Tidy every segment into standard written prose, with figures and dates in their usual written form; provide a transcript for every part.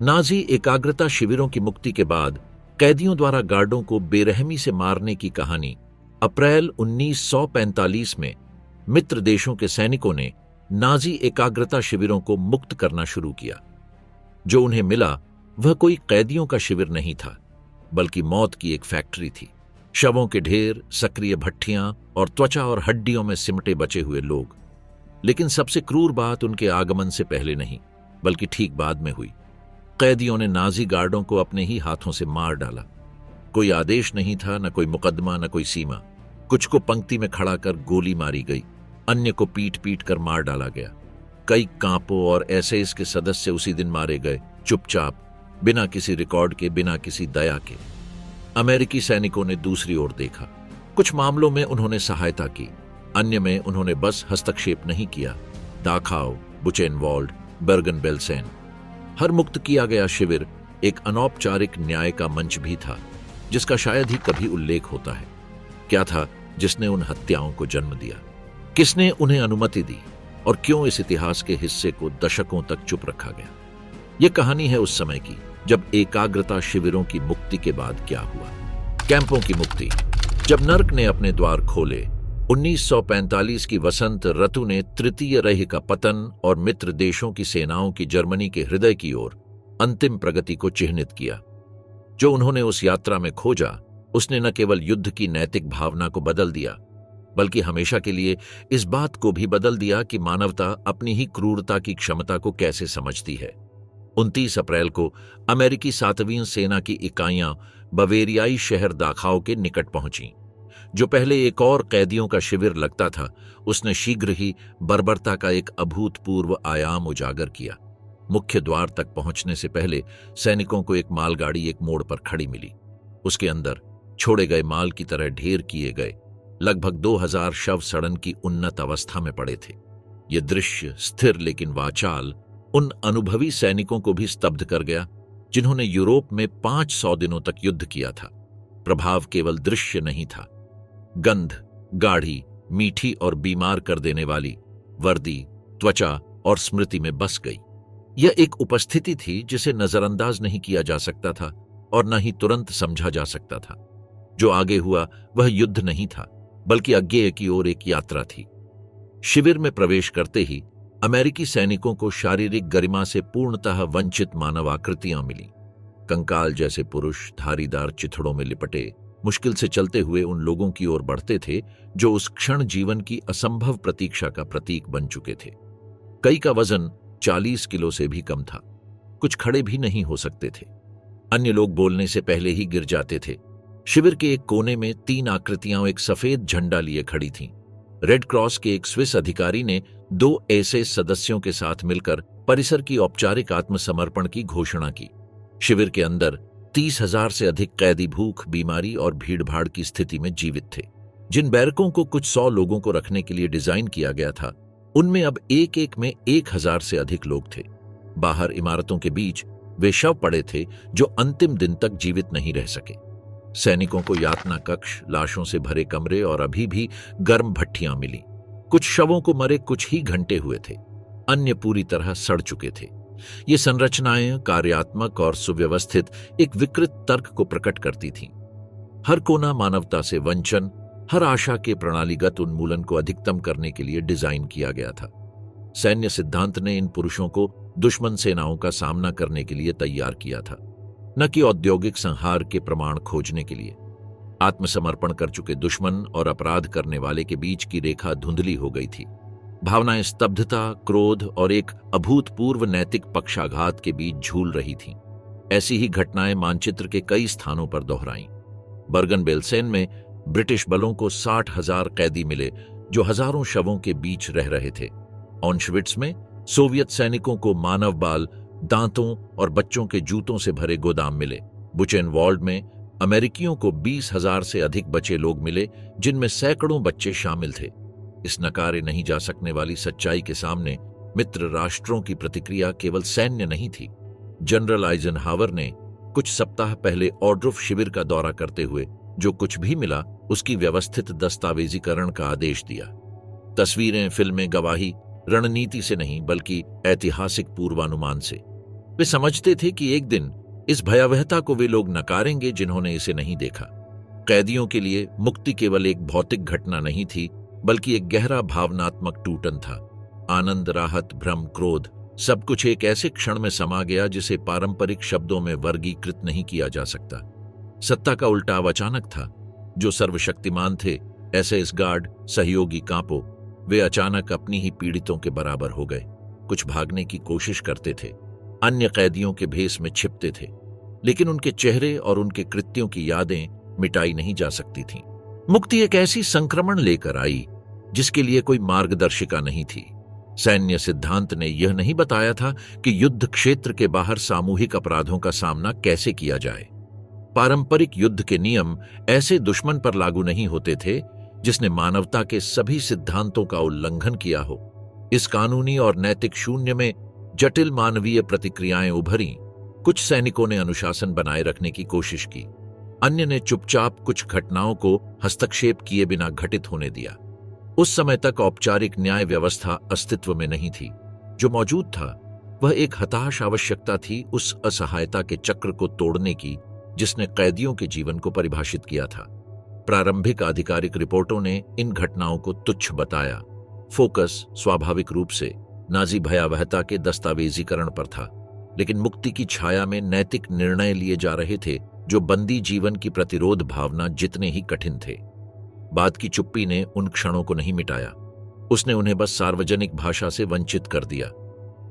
Nazi एकाग्रता शिविरों की मुक्ति के बाद कैदियों द्वारा गार्डों को बेरहमी से मारने की कहानी अप्रैल 1945 में मित्र देशों के सैनिकों ने नाजी एकाग्रता शिविरों को मुक्त करना शुरू किया। जो उन्हें मिला वह कोई कैदियों का शिविर नहीं था, बल्कि मौत की एक फैक्ट्री थी। शवों के ढेर, सक्रिय भट्ठियां और त्वचा और हड्डियों में सिमटे बचे हुए लोग। लेकिन सबसे क्रूर बात उनके आगमन से पहले नहीं, बल्कि ठीक बाद में हुई। कैदियों ने नाजी गार्डों को अपने ही हाथों से मार डाला। कोई आदेश नहीं था, न कोई मुकदमा, न कोई सीमा। कुछ को पंक्ति में खड़ा कर गोली मारी गई, अन्य को पीट पीट कर मार डाला गया। कई कांपो और एसएस के सदस्य उसी दिन मारे गए, चुपचाप, बिना किसी रिकॉर्ड के, बिना किसी दया के। अमेरिकी सैनिकों ने दूसरी ओर देखा। कुछ मामलों में उन्होंने सहायता की, अन्य में उन्होंने बस हस्तक्षेप नहीं किया। दाखाओ, बुचेनवाल्ड, बर्गन बेल्सेन। हर मुक्त किया गया शिविर एक अनौपचारिक न्याय का मंच भी था, जिसका शायद ही कभी उल्लेख होता है। क्या था जिसने उन हत्याओं को जन्म दिया? किसने उन्हें अनुमति दी? और क्यों इस इतिहास के हिस्से को दशकों तक चुप रखा गया? यह कहानी है उस समय की, जब एकाग्रता शिविरों की मुक्ति के बाद क्या हुआ। कैंपों की मुक्ति। जब नर्क ने अपने द्वार खोले, 1945 की वसंत ऋतु ने तृतीय रेह का पतन और मित्र देशों की सेनाओं की जर्मनी के हृदय की ओर अंतिम प्रगति को चिह्नित किया। जो उन्होंने उस यात्रा में खोजा, उसने न केवल युद्ध की नैतिक भावना को बदल दिया, बल्कि हमेशा के लिए इस बात को भी बदल दिया कि मानवता अपनी ही क्रूरता की क्षमता को कैसे समझती है। 29 अप्रैल को अमेरिकी 7वीं सेना की इकाइयां बवेरियाई शहर दाखाओ के निकट पहुंची। जो पहले एक और कैदियों का शिविर लगता था, उसने शीघ्र ही बर्बरता का एक अभूतपूर्व आयाम उजागर किया। मुख्य द्वार तक पहुंचने से पहले सैनिकों को एक मालगाड़ी एक मोड़ पर खड़ी मिली। उसके अंदर छोड़े गए माल की तरह ढेर किए गए लगभग 2000 शव सड़न की उन्नत अवस्था में पड़े थे। ये दृश्य स्थिर लेकिन वाचाल उन अनुभवी सैनिकों को भी स्तब्ध कर गया, जिन्होंने यूरोप में 500 दिनों तक युद्ध किया था। प्रभाव केवल दृश्य नहीं था। गंध गाढ़ी, मीठी और बीमार कर देने वाली वर्दी, त्वचा और स्मृति में बस गई। यह एक उपस्थिति थी जिसे नजरअंदाज नहीं किया जा सकता था और न ही तुरंत समझा जा सकता था। जो आगे हुआ वह युद्ध नहीं था, बल्कि अज्ञेय की ओर एक यात्रा थी। शिविर में प्रवेश करते ही अमेरिकी सैनिकों को शारीरिक गरिमा से पूर्णतः वंचित मानव आकृतियां मिली। कंकाल जैसे पुरुष धारीदार चिथड़ों में लिपटे मुश्किल से चलते हुए उन लोगों की ओर बढ़ते थे, जो उस क्षण जीवन की असंभव प्रतीक्षा का प्रतीक बन चुके थे। कई का वजन 40 किलो से भी कम था। कुछ खड़े भी नहीं हो सकते थे। अन्य लोग बोलने से पहले ही गिर जाते थे। शिविर के एक कोने में 3 आकृतियां एक सफेद झंडा लिए खड़ी थीं। रेड क्रॉस के एक स्विस अधिकारी ने 2 ऐसे सदस्यों के साथ मिलकर परिसर की औपचारिक आत्मसमर्पण की घोषणा की। शिविर के अंदर 30,000 से अधिक कैदी भूख, बीमारी और भीड़भाड़ की स्थिति में जीवित थे। जिन बैरकों को कुछ 100 लोगों को रखने के लिए डिजाइन किया गया था, उनमें अब एक एक में 1000 से अधिक लोग थे। बाहर इमारतों के बीच वे शव पड़े थे जो अंतिम दिन तक जीवित नहीं रह सके। सैनिकों को यातना कक्ष, लाशों से भरे कमरे और अभी भी गर्म भट्ठियां मिली। कुछ शवों को मरे कुछ ही घंटे हुए थे, अन्य पूरी तरह सड़ चुके थे। ये संरचनाएं कार्यात्मक और सुव्यवस्थित एक विकृत तर्क को प्रकट करती थीं। हर कोना मानवता से वंचन, हर आशा के प्रणालीगत उन्मूलन को अधिकतम करने के लिए डिजाइन किया गया था। सैन्य सिद्धांत ने इन पुरुषों को दुश्मन सेनाओं का सामना करने के लिए तैयार किया था, न कि औद्योगिक संहार के प्रमाण खोजने के लिए। आत्मसमर्पण कर चुके दुश्मन और अपराध करने वाले के बीच की रेखा धुंधली हो गई थी। भावनाएं स्तब्धता, क्रोध और एक अभूतपूर्व नैतिक पक्षाघात के बीच झूल रही थीं। ऐसी ही घटनाएं मानचित्र के कई स्थानों पर दोहराईं। बर्गन बेल्सेन में ब्रिटिश बलों को 60,000 कैदी मिले जो हजारों शवों के बीच रह रहे थे। ऑन्शविट्स में सोवियत सैनिकों को मानव बाल, दांतों और बच्चों के जूतों से भरे गोदाम मिले। बुचेनवाल्ड में अमेरिकियों को 20,000 से अधिक बचे लोग मिले, जिनमें सैकड़ों बच्चे शामिल थे। इस नकारे नहीं जा सकने वाली सच्चाई के सामने मित्र राष्ट्रों की प्रतिक्रिया केवल सैन्य नहीं थी। जनरल आइजनहावर ने कुछ सप्ताह ऑर्डर ऑर्डरूफ शिविर का दौरा करते हुए जो कुछ भी मिला उसकी व्यवस्थित दस्तावेजीकरण का आदेश दिया। तस्वीरें, फिल्में, गवाही रणनीति से नहीं बल्कि ऐतिहासिक पूर्वानुमान से। वे समझते थे कि एक दिन इस भयावहता को वे लोग नकारेंगे जिन्होंने इसे नहीं देखा। कैदियों के लिए मुक्ति केवल एक भौतिक घटना नहीं थी, बल्कि एक गहरा भावनात्मक टूटन था। आनंद, राहत, भ्रम, क्रोध, सब कुछ एक ऐसे क्षण में समा गया जिसे पारंपरिक शब्दों में वर्गीकृत नहीं किया जा सकता। सत्ता का उल्टाव अचानक था। जो सर्वशक्तिमान थे, एसएस गार्ड, सहयोगी कांपो, वे अचानक अपनी ही पीड़ितों के बराबर हो गए। कुछ भागने की कोशिश करते थे, अन्य कैदियों के भेष में छिपते थे, लेकिन उनके चेहरे और उनके कृत्यों की यादें मिटाई नहीं जा सकती थीं। मुक्ति एक ऐसी संक्रमण लेकर आई जिसके लिए कोई मार्गदर्शिका नहीं थी। सैन्य सिद्धांत ने यह नहीं बताया था कि युद्ध क्षेत्र के बाहर सामूहिक अपराधों का सामना कैसे किया जाए। पारंपरिक युद्ध के नियम ऐसे दुश्मन पर लागू नहीं होते थे जिसने मानवता के सभी सिद्धांतों का उल्लंघन किया हो। इस कानूनी और नैतिक शून्य में जटिल मानवीय प्रतिक्रियाएं उभरी। कुछ सैनिकों ने अनुशासन बनाए रखने की कोशिश की, अन्य ने चुपचाप कुछ घटनाओं को हस्तक्षेप किए बिना घटित होने दिया। उस समय तक औपचारिक न्याय व्यवस्था अस्तित्व में नहीं थी। जो मौजूद था वह एक हताश आवश्यकता थी, उस असहायता के चक्र को तोड़ने की जिसने कैदियों के जीवन को परिभाषित किया था। प्रारंभिक आधिकारिक रिपोर्टों ने इन घटनाओं को तुच्छ बताया। फोकस स्वाभाविक रूप से नाजी भयावहता के दस्तावेजीकरण पर था, लेकिन मुक्ति की छाया में नैतिक निर्णय लिए जा रहे थे जो बंदी जीवन की प्रतिरोध भावना जितने ही कठिन थे। बाद की चुप्पी ने उन क्षणों को नहीं मिटाया, उसने उन्हें बस सार्वजनिक भाषा से वंचित कर दिया।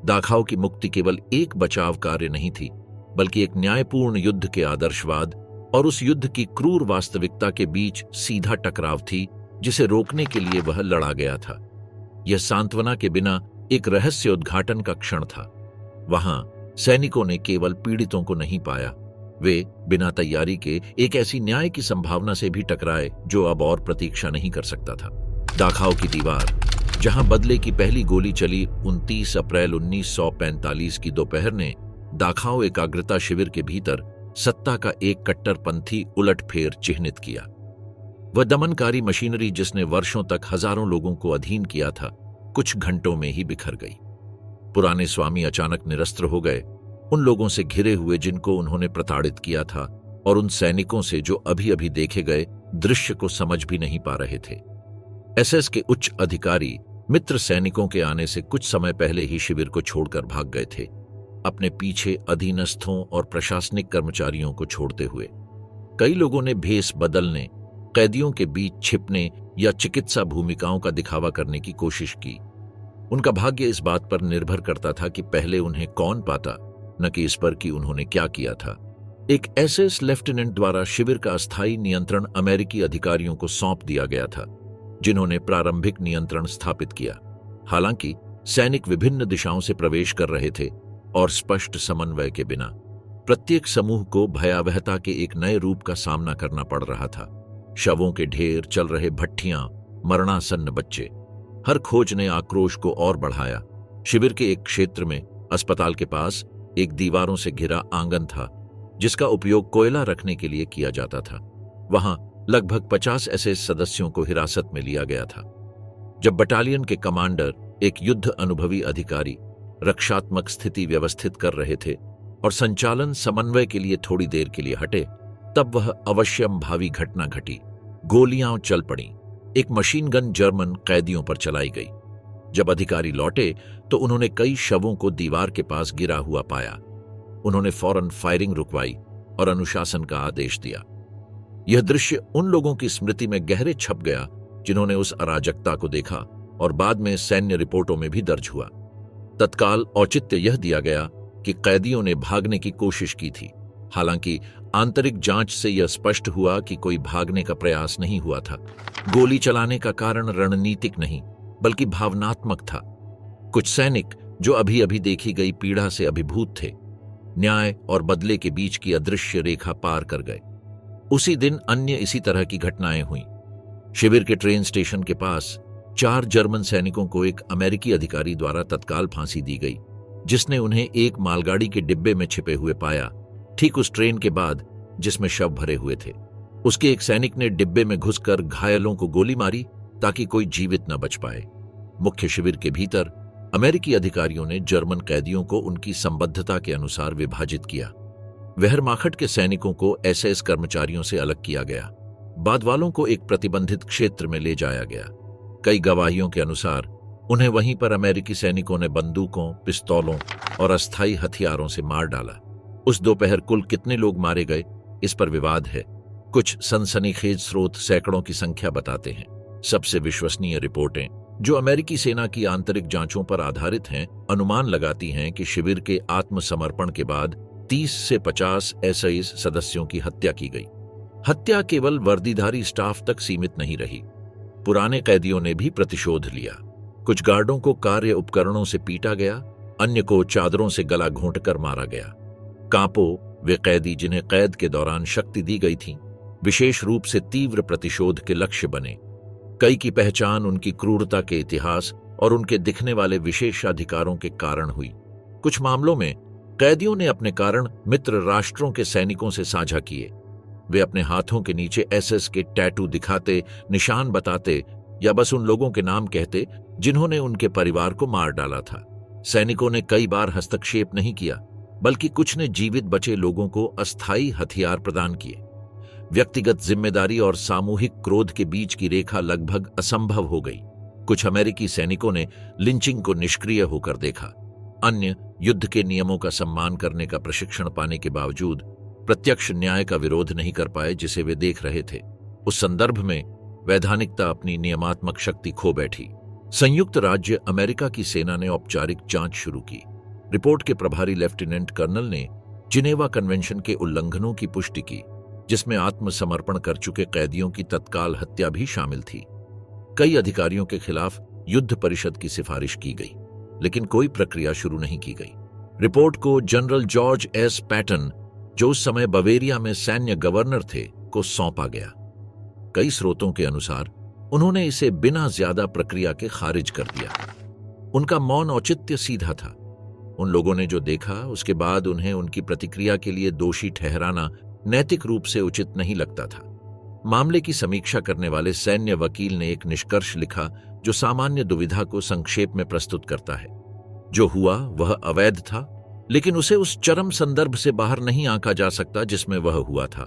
दाखाओ की मुक्ति केवल एक बचाव कार्य नहीं थी, बल्कि एक न्यायपूर्ण युद्ध के आदर्शवाद और उस युद्ध की क्रूर वास्तविकता के बीच सीधा टकराव थी जिसे रोकने के लिए वह लड़ा गया था। यह सांत्वना के बिना एक रहस्य उद्घाटन का क्षण था। वहां सैनिकों ने केवल पीड़ितों को नहीं पाया, वे बिना तैयारी के एक ऐसी न्याय की संभावना से भी टकराए जो अब और प्रतीक्षा नहीं कर सकता था। दाखाओ की दीवार, जहां बदले की पहली गोली चली 29 अप्रैल 1945 की दोपहर ने दाखाओ एकाग्रता शिविर के भीतर सत्ता का एक कट्टरपंथी उलटफेर चिह्नित किया। वह दमनकारी मशीनरी जिसने वर्षों तक हजारों लोगों को अधीन किया था, कुछ घंटों में ही बिखर गई। पुराने स्वामी अचानक निरस्त्र हो गए, उन लोगों से घिरे हुए जिनको उन्होंने प्रताड़ित किया था, और उन सैनिकों से जो अभी अभी देखे गए दृश्य को समझ भी नहीं पा रहे थे। एसएस के उच्च अधिकारी मित्र सैनिकों के आने से कुछ समय पहले ही शिविर को छोड़कर भाग गए थे, अपने पीछे अधीनस्थों और प्रशासनिक कर्मचारियों को छोड़ते हुए। कई लोगों ने भेष बदलने, कैदियों के बीच छिपने या चिकित्सा भूमिकाओं का दिखावा करने की कोशिश की। उनका भाग्य इस बात पर निर्भर करता था कि पहले उन्हें कौन पाता, न कि इस पर कि उन्होंने क्या किया था। एक एसएस लेफ्टिनेंट द्वारा शिविर का अस्थायी नियंत्रण अमेरिकी अधिकारियों को सौंप दिया गया था, जिन्होंने प्रारंभिक नियंत्रण स्थापित किया। हालांकि सैनिक विभिन्न दिशाओं से प्रवेश कर रहे थे और स्पष्ट समन्वय के बिना प्रत्येक समूह को भयावहता के एक नए रूप का सामना करना पड़ रहा था। शवों के ढेर, चल रहे भट्ठियां, मरणासन्न बच्चे, हर खोज ने आक्रोश को और बढ़ाया। शिविर के एक क्षेत्र में अस्पताल के पास एक दीवारों से घिरा आंगन था जिसका उपयोग कोयला रखने के लिए किया जाता था। वहां लगभग 50 एसएस सदस्यों को हिरासत में लिया गया था। जब बटालियन के कमांडर, एक युद्ध अनुभवी अधिकारी, रक्षात्मक स्थिति व्यवस्थित कर रहे थे और संचालन समन्वय के लिए थोड़ी देर के लिए हटे, तब वह अवश्यम भावी घटना घटी। गोलियां चल पड़ी। एक मशीन गन जर्मन कैदियों पर चलाई गई। जब अधिकारी लौटे तो उन्होंने कई शवों को दीवार के पास गिरा हुआ पाया। उन्होंने फौरन फायरिंग रुकवाई और अनुशासन का आदेश दिया। यह दृश्य उन लोगों की स्मृति में गहरे छप गया जिन्होंने उस अराजकता को देखा और बाद में सैन्य रिपोर्टों में भी दर्ज हुआ। तत्काल औचित्य यह दिया गया कि कैदियों ने भागने की कोशिश की थी। हालांकि आंतरिक जांच से यह स्पष्ट हुआ कि कोई भागने का प्रयास नहीं हुआ था। गोली चलाने का कारण रणनीतिक नहीं, बल्कि भावनात्मक था। कुछ सैनिक जो अभी अभी देखी गई पीड़ा से अभिभूत थे, न्याय और बदले के बीच की अदृश्य रेखा पार कर गए। उसी दिन अन्य इसी तरह की घटनाएं हुईं। शिविर के ट्रेन स्टेशन के पास 4 जर्मन सैनिकों को एक अमेरिकी अधिकारी द्वारा तत्काल फांसी दी गई, जिसने उन्हें एक मालगाड़ी के डिब्बे में छिपे हुए पाया, ठीक उस ट्रेन के बाद जिसमें शव भरे हुए थे। उसके एक सैनिक ने डिब्बे में घुसकर घायलों को गोली मारी ताकि कोई जीवित न बच पाए। मुख्य शिविर के भीतर अमेरिकी अधिकारियों ने जर्मन कैदियों को उनकी संबद्धता के अनुसार विभाजित किया। वेहरमाखट के सैनिकों को एसएस कर्मचारियों से अलग किया गया। बाद वालों को एक प्रतिबंधित क्षेत्र में ले जाया गया। कई गवाहियों के अनुसार उन्हें वहीं पर अमेरिकी सैनिकों ने बंदूकों, पिस्तौलों और अस्थायी हथियारों से मार डाला। उस दोपहर कुल कितने लोग मारे गए, इस पर विवाद है। कुछ सनसनीखेज स्रोत सैकड़ों की संख्या बताते हैं। सबसे विश्वसनीय रिपोर्टें, जो अमेरिकी सेना की आंतरिक जांचों पर आधारित हैं, अनुमान लगाती हैं कि शिविर के आत्मसमर्पण के बाद 30 से 50 एसआईएस सदस्यों की हत्या की गई। हत्या केवल वर्दीधारी स्टाफ तक सीमित नहीं रही, पुराने कैदियों ने भी प्रतिशोध लिया। कुछ गार्डों को कार्य उपकरणों से पीटा गया, अन्य को चादरों से गला घोंटकर मारा गया। कांपो, वे कैदी जिन्हें कैद के दौरान शक्ति दी गई थी, विशेष रूप से तीव्र प्रतिशोध के लक्ष्य बने। कई की पहचान उनकी क्रूरता के इतिहास और उनके दिखने वाले विशेषाधिकारों के कारण हुई। कुछ मामलों में कैदियों ने अपने कारण मित्र राष्ट्रों के सैनिकों से साझा किए। वे अपने हाथों के नीचे एसएस के टैटू दिखाते, निशान बताते या बस उन लोगों के नाम कहते जिन्होंने उनके परिवार को मार डाला था। सैनिकों ने कई बार हस्तक्षेप नहीं किया, बल्कि कुछ ने जीवित बचे लोगों को अस्थायी हथियार प्रदान किए। व्यक्तिगत जिम्मेदारी और सामूहिक क्रोध के बीच की रेखा लगभग असंभव हो गई। कुछ अमेरिकी सैनिकों ने लिंचिंग को निष्क्रिय होकर देखा। अन्य युद्ध के नियमों का सम्मान करने का प्रशिक्षण पाने के बावजूद प्रत्यक्ष न्याय का विरोध नहीं कर पाए जिसे वे देख रहे थे। उस संदर्भ में वैधानिकता अपनी नियमात्मक शक्ति खो बैठी। संयुक्त राज्य अमेरिका की सेना ने औपचारिक जांच शुरू की। रिपोर्ट के प्रभारी लेफ्टिनेंट कर्नल ने जिनेवा कन्वेंशन के उल्लंघनों की पुष्टि की, जिसमें आत्मसमर्पण कर चुके कैदियों की तत्काल हत्या भी शामिल थी। कई अधिकारियों के खिलाफ युद्ध परिषद की सिफारिश की गई, लेकिन कोई प्रक्रिया शुरू नहीं की गई। रिपोर्ट को जनरल जॉर्ज एस पैटन, जो उस समय बवेरिया में सैन्य गवर्नर थे, को सौंपा गया। कई स्रोतों के अनुसार उन्होंने इसे बिना ज्यादा प्रक्रिया के खारिज कर दिया। उनका मौन औचित्य सीधा था। उन लोगों ने जो देखा उसके बाद उन्हें उनकी प्रतिक्रिया के लिए दोषी ठहराना नैतिक रूप से उचित नहीं लगता था। मामले की समीक्षा करने वाले सैन्य वकील ने एक निष्कर्ष लिखा जो सामान्य दुविधा को संक्षेप में प्रस्तुत करता है। जो हुआ वह अवैध था, लेकिन उसे उस चरम संदर्भ से बाहर नहीं आंका जा सकता जिसमें वह हुआ था।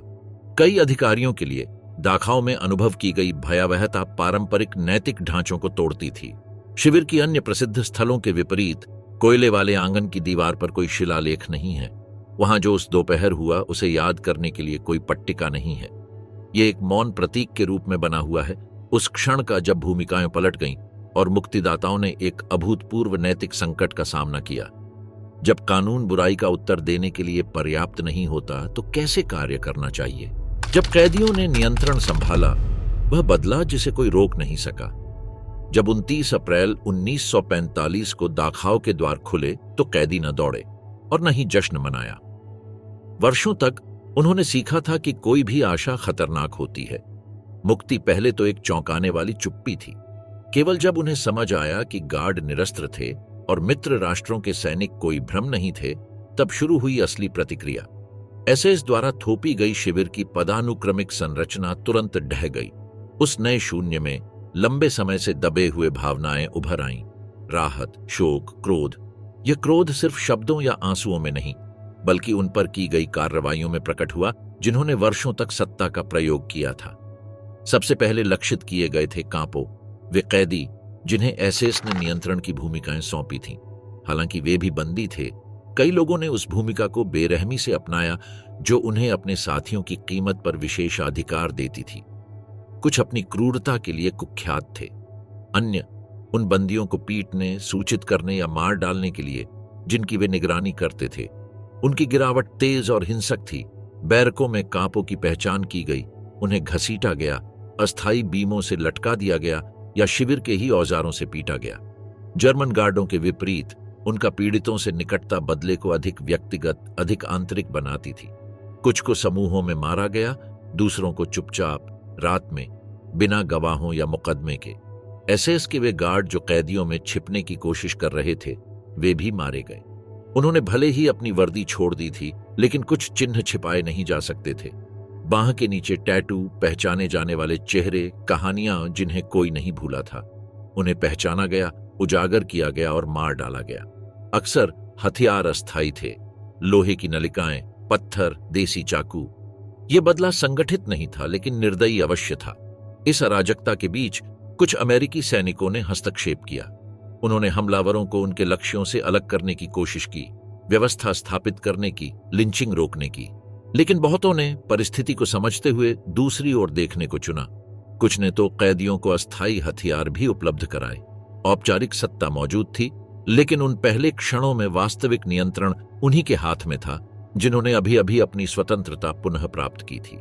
कई अधिकारियों के लिए दाखाओ में अनुभव की गई भयावहता पारंपरिक नैतिक ढांचों को तोड़ती थी। शिविर की अन्य प्रसिद्ध स्थलों के विपरीत कोयले वाले आंगन की दीवार पर कोई शिलालेख नहीं है। वहां जो उस दोपहर हुआ उसे याद करने के लिए कोई पट्टिका नहीं है। यह एक मौन प्रतीक के रूप में बना हुआ है, उस क्षण का जब भूमिकाएं पलट गईं और मुक्तिदाताओं ने एक अभूतपूर्व नैतिक संकट का सामना किया। जब कानून बुराई का उत्तर देने के लिए पर्याप्त नहीं होता तो कैसे कार्य करना चाहिए? जब कैदियों ने नियंत्रण संभाला, वह बदला जिसे कोई रोक नहीं सका। जब 29 अप्रैल 1945 को दाखाओ के द्वार खुले तो कैदी न दौड़े और न ही जश्न मनाया। वर्षों तक उन्होंने सीखा था कि कोई भी आशा खतरनाक होती है। मुक्ति पहले तो एक चौंकाने वाली चुप्पी थी। केवल जब उन्हें समझ आया कि गार्ड निरस्त्र थे और मित्र राष्ट्रों के सैनिक कोई भ्रम नहीं थे, तब शुरू हुई असली प्रतिक्रिया। एसएस द्वारा थोपी गई शिविर की पदानुक्रमिक संरचना तुरंत ढह गई। उस नए शून्य में लंबे समय से दबे हुए भावनाएं उभर आईं। राहत, शोक, क्रोध। यह क्रोध सिर्फ शब्दों या आंसुओं में नहीं, बल्कि उन पर की गई कार्रवाइयों में प्रकट हुआ जिन्होंने वर्षों तक सत्ता का प्रयोग किया था। सबसे पहले लक्षित किए गए थे कांपो, वे कैदी जिन्हें एसएस ने नियंत्रण की भूमिकाएं सौंपी थीं। हालांकि वे भी बंदी थे, कई लोगों ने उस भूमिका को बेरहमी से अपनाया जो उन्हें अपने साथियों की कीमत पर विशेषाधिकार देती थी। कुछ अपनी क्रूरता के लिए कुख्यात थे, अन्य उन बंदियों को पीटने, सूचित करने या मार डालने के लिए जिनकी वे निगरानी करते थे। उनकी गिरावट तेज और हिंसक थी। बैरकों में कांपो की पहचान की गई, उन्हें घसीटा गया, अस्थायी बीमों से लटका दिया गया या शिविर के ही औजारों से पीटा गया। जर्मन गार्डों के विपरीत उनका पीड़ितों से निकटता बदले को अधिक व्यक्तिगत, अधिक आंतरिक बनाती थी। कुछ को समूहों में मारा गया, दूसरों को चुपचाप रात में बिना गवाहों या मुकदमे के। एसएस के वे गार्ड जो कैदियों में छिपने की कोशिश कर रहे थे, वे भी मारे गए। उन्होंने भले ही अपनी वर्दी छोड़ दी थी, लेकिन कुछ चिन्ह छिपाए नहीं जा सकते थे। बाह के नीचे टैटू, पहचाने जाने वाले चेहरे, कहानियां जिन्हें कोई नहीं भूला था। उन्हें पहचाना गया उजागर किया गया और मार डाला गया। अक्सर हथियार अस्थायी थे, लोहे की नलिकाएं, पत्थर, देसी चाकू। ये बदला संगठित नहीं था, लेकिन निर्दयी अवश्य था। इस अराजकता के बीच कुछ अमेरिकी सैनिकों ने हस्तक्षेप किया। उन्होंने हमलावरों को उनके लक्ष्यों से अलग करने की कोशिश की, व्यवस्था स्थापित करने की, लिंचिंग रोकने की। लेकिन बहुतों ने परिस्थिति को समझते हुए दूसरी ओर देखने को चुना। कुछ ने तो कैदियों को अस्थायी हथियार भी उपलब्ध कराए। औपचारिक सत्ता मौजूद थी, लेकिन उन पहले क्षणों में वास्तविक नियंत्रण उन्हीं के हाथ में था जिन्होंने अभी अभी अपनी स्वतंत्रता पुनः प्राप्त की थी।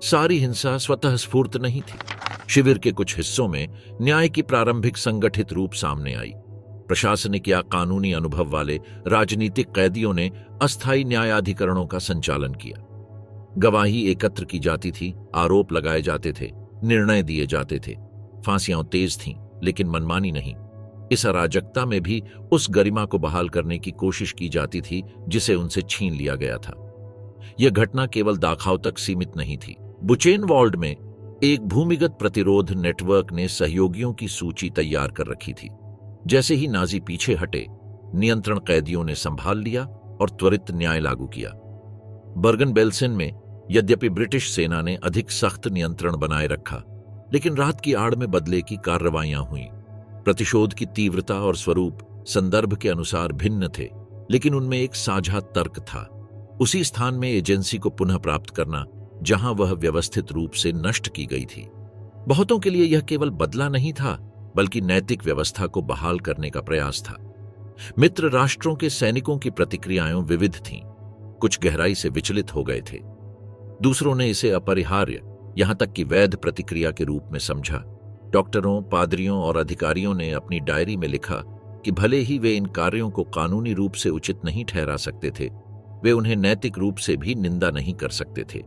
सारी हिंसा स्वतः स्फूर्त नहीं थी। शिविर के कुछ हिस्सों में न्याय की प्रारंभिक संगठित रूप सामने आई। प्रशासनिक या कानूनी अनुभव वाले राजनीतिक कैदियों ने अस्थायी न्यायाधिकरणों का संचालन किया। गवाही एकत्र की जाती थी, आरोप लगाए जाते थे, निर्णय दिए जाते थे। फांसियां तेज थीं, लेकिन मनमानी नहीं। इस अराजकता में भी उस गरिमा को बहाल करने की कोशिश की जाती थी जिसे उनसे छीन लिया गया था। यह घटना केवल दाखाव तक सीमित नहीं थी। बुचेनवॉल्ड में एक भूमिगत प्रतिरोध नेटवर्क ने सहयोगियों की सूची तैयार कर रखी थी। जैसे ही नाजी पीछे हटे, नियंत्रण कैदियों ने संभाल लिया और त्वरित न्याय लागू किया। बर्गन बेल्सेन में यद्यपि ब्रिटिश सेना ने अधिक सख्त नियंत्रण बनाए रखा, लेकिन रात की आड़ में बदले की कार्रवाइयां हुईं। प्रतिशोध की तीव्रता और स्वरूप संदर्भ के अनुसार भिन्न थे, लेकिन उनमें एक साझा तर्क था। उसी स्थान में एजेंसी को पुनः प्राप्त करना जहां वह व्यवस्थित रूप से नष्ट की गई थी। बहुतों के लिए यह केवल बदला नहीं था, बल्कि नैतिक व्यवस्था को बहाल करने का प्रयास था। मित्र राष्ट्रों के सैनिकों की प्रतिक्रियाएं विविध थीं। कुछ गहराई से विचलित हो गए थे, दूसरों ने इसे अपरिहार्य, यहां तक कि वैध प्रतिक्रिया के रूप में समझा। डॉक्टरों, पादरियों और अधिकारियों ने अपनी डायरी में लिखा कि भले ही वे इन कार्यों को कानूनी रूप से उचित नहीं ठहरा सकते थे, वे उन्हें नैतिक रूप से भी निंदा नहीं कर सकते थे।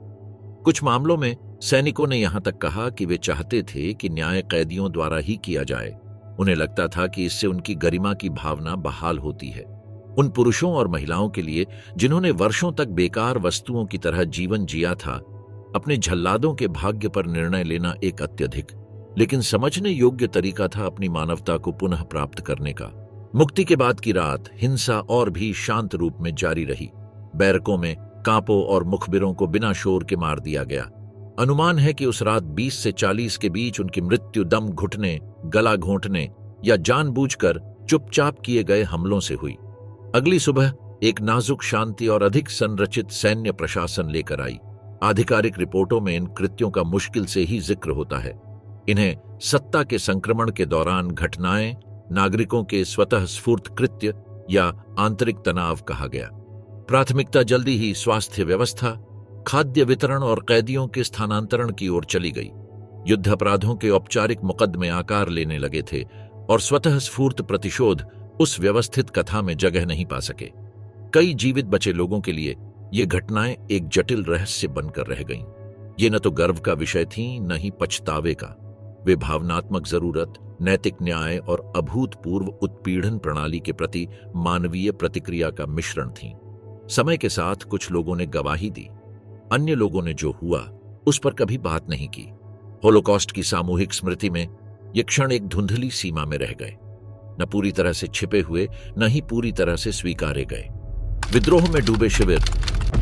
कुछ मामलों में सैनिकों ने यहां तक कहा कि वे चाहते थे कि न्याय कैदियों द्वारा ही किया जाए। उन्हें लगता था कि इससे उनकी गरिमा की भावना बहाल होती है। उन पुरुषों और महिलाओं के लिए जिन्होंने वर्षों तक बेकार वस्तुओं की तरह जीवन जिया था, अपने झल्लादों के भाग्य पर निर्णय लेना एक अत्यधिक, लेकिन समझने योग्य तरीका था अपनी मानवता को पुनः प्राप्त करने का। मुक्ति के बाद की रात हिंसा और भी शांत रूप में जारी रही। बैरकों में कांपों और मुखबिरों को बिना शोर के मार दिया गया। अनुमान है कि उस रात 20 से 40 के बीच उनकी मृत्यु दम घुटने, गला घोंटने या जानबूझकर चुपचाप किए गए हमलों से हुई। अगली सुबह एक नाजुक शांति और अधिक संरचित सैन्य प्रशासन लेकर आई। आधिकारिक रिपोर्टों में इन कृत्यों का मुश्किल से ही जिक्र होता है। इन्हें सत्ता के संक्रमण के दौरान घटनाएं, नागरिकों के स्वतः स्फूर्त कृत्य या आंतरिक तनाव कहा गया। प्राथमिकता जल्दी ही स्वास्थ्य व्यवस्था, खाद्य वितरण और कैदियों के स्थानांतरण की ओर चली गई। युद्ध अपराधों के औपचारिक मुकदमे आकार लेने लगे थे और स्वतः स्फूर्त प्रतिशोध उस व्यवस्थित कथा में जगह नहीं पा सके। कई जीवित बचे लोगों के लिए ये घटनाएं एक जटिल रहस्य बनकर रह गईं। ये न तो गर्व का विषय थीं, न ही पछतावे का। वे भावनात्मक जरूरत, नैतिक न्याय और अभूतपूर्व उत्पीड़न प्रणाली के प्रति मानवीय प्रतिक्रिया का मिश्रण थीं। समय के साथ कुछ लोगों ने गवाही दी, अन्य लोगों ने जो हुआ उस पर कभी बात नहीं की। होलोकॉस्ट की सामूहिक स्मृति में ये क्षण एक धुंधली सीमा में रह गए, न पूरी तरह से छिपे हुए, न ही पूरी तरह से स्वीकारे गए। विद्रोह में डूबे शिविर।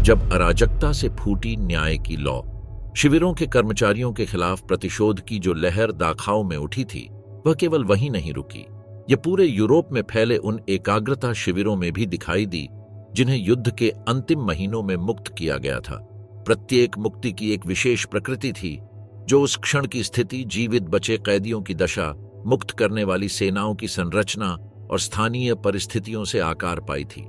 जब अराजकता से फूटी न्याय की लौ, शिविरों के कर्मचारियों के खिलाफ प्रतिशोध की जो लहर दाखाओं में उठी थी, वह केवल वहीं नहीं रुकी। यह पूरे यूरोप में फैले उन एकाग्रता शिविरों में भी दिखाई दी जिन्हें युद्ध के अंतिम महीनों में मुक्त किया गया था। प्रत्येक मुक्ति की एक विशेष प्रकृति थी, जो उस क्षण की स्थिति, जीवित बचे कैदियों की दशा, मुक्त करने वाली सेनाओं की संरचना और स्थानीय परिस्थितियों से आकार पाई थी।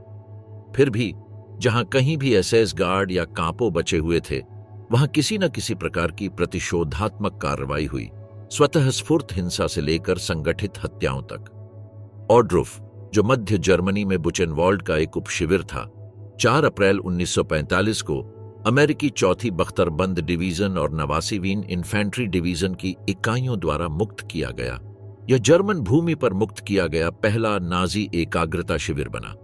फिर भी जहां कहीं भी एसएस गार्ड या कांपो बचे हुए थे, वहां किसी न किसी प्रकार की प्रतिशोधात्मक कार्रवाई हुई, स्वतः स्फूर्त हिंसा से लेकर संगठित हत्याओं तक। ऑड्रुफ, जो मध्य जर्मनी में बुचेनवॉल्ड का एक उपशिविर था, 4 अप्रैल 1945 को अमेरिकी 4थी बख्तरबंद डिवीजन और 89वीं इन्फेंट्री डिवीजन की इकाइयों द्वारा मुक्त किया गया। यह जर्मन भूमि पर मुक्त किया गया पहला नाजी एकाग्रता शिविर बना।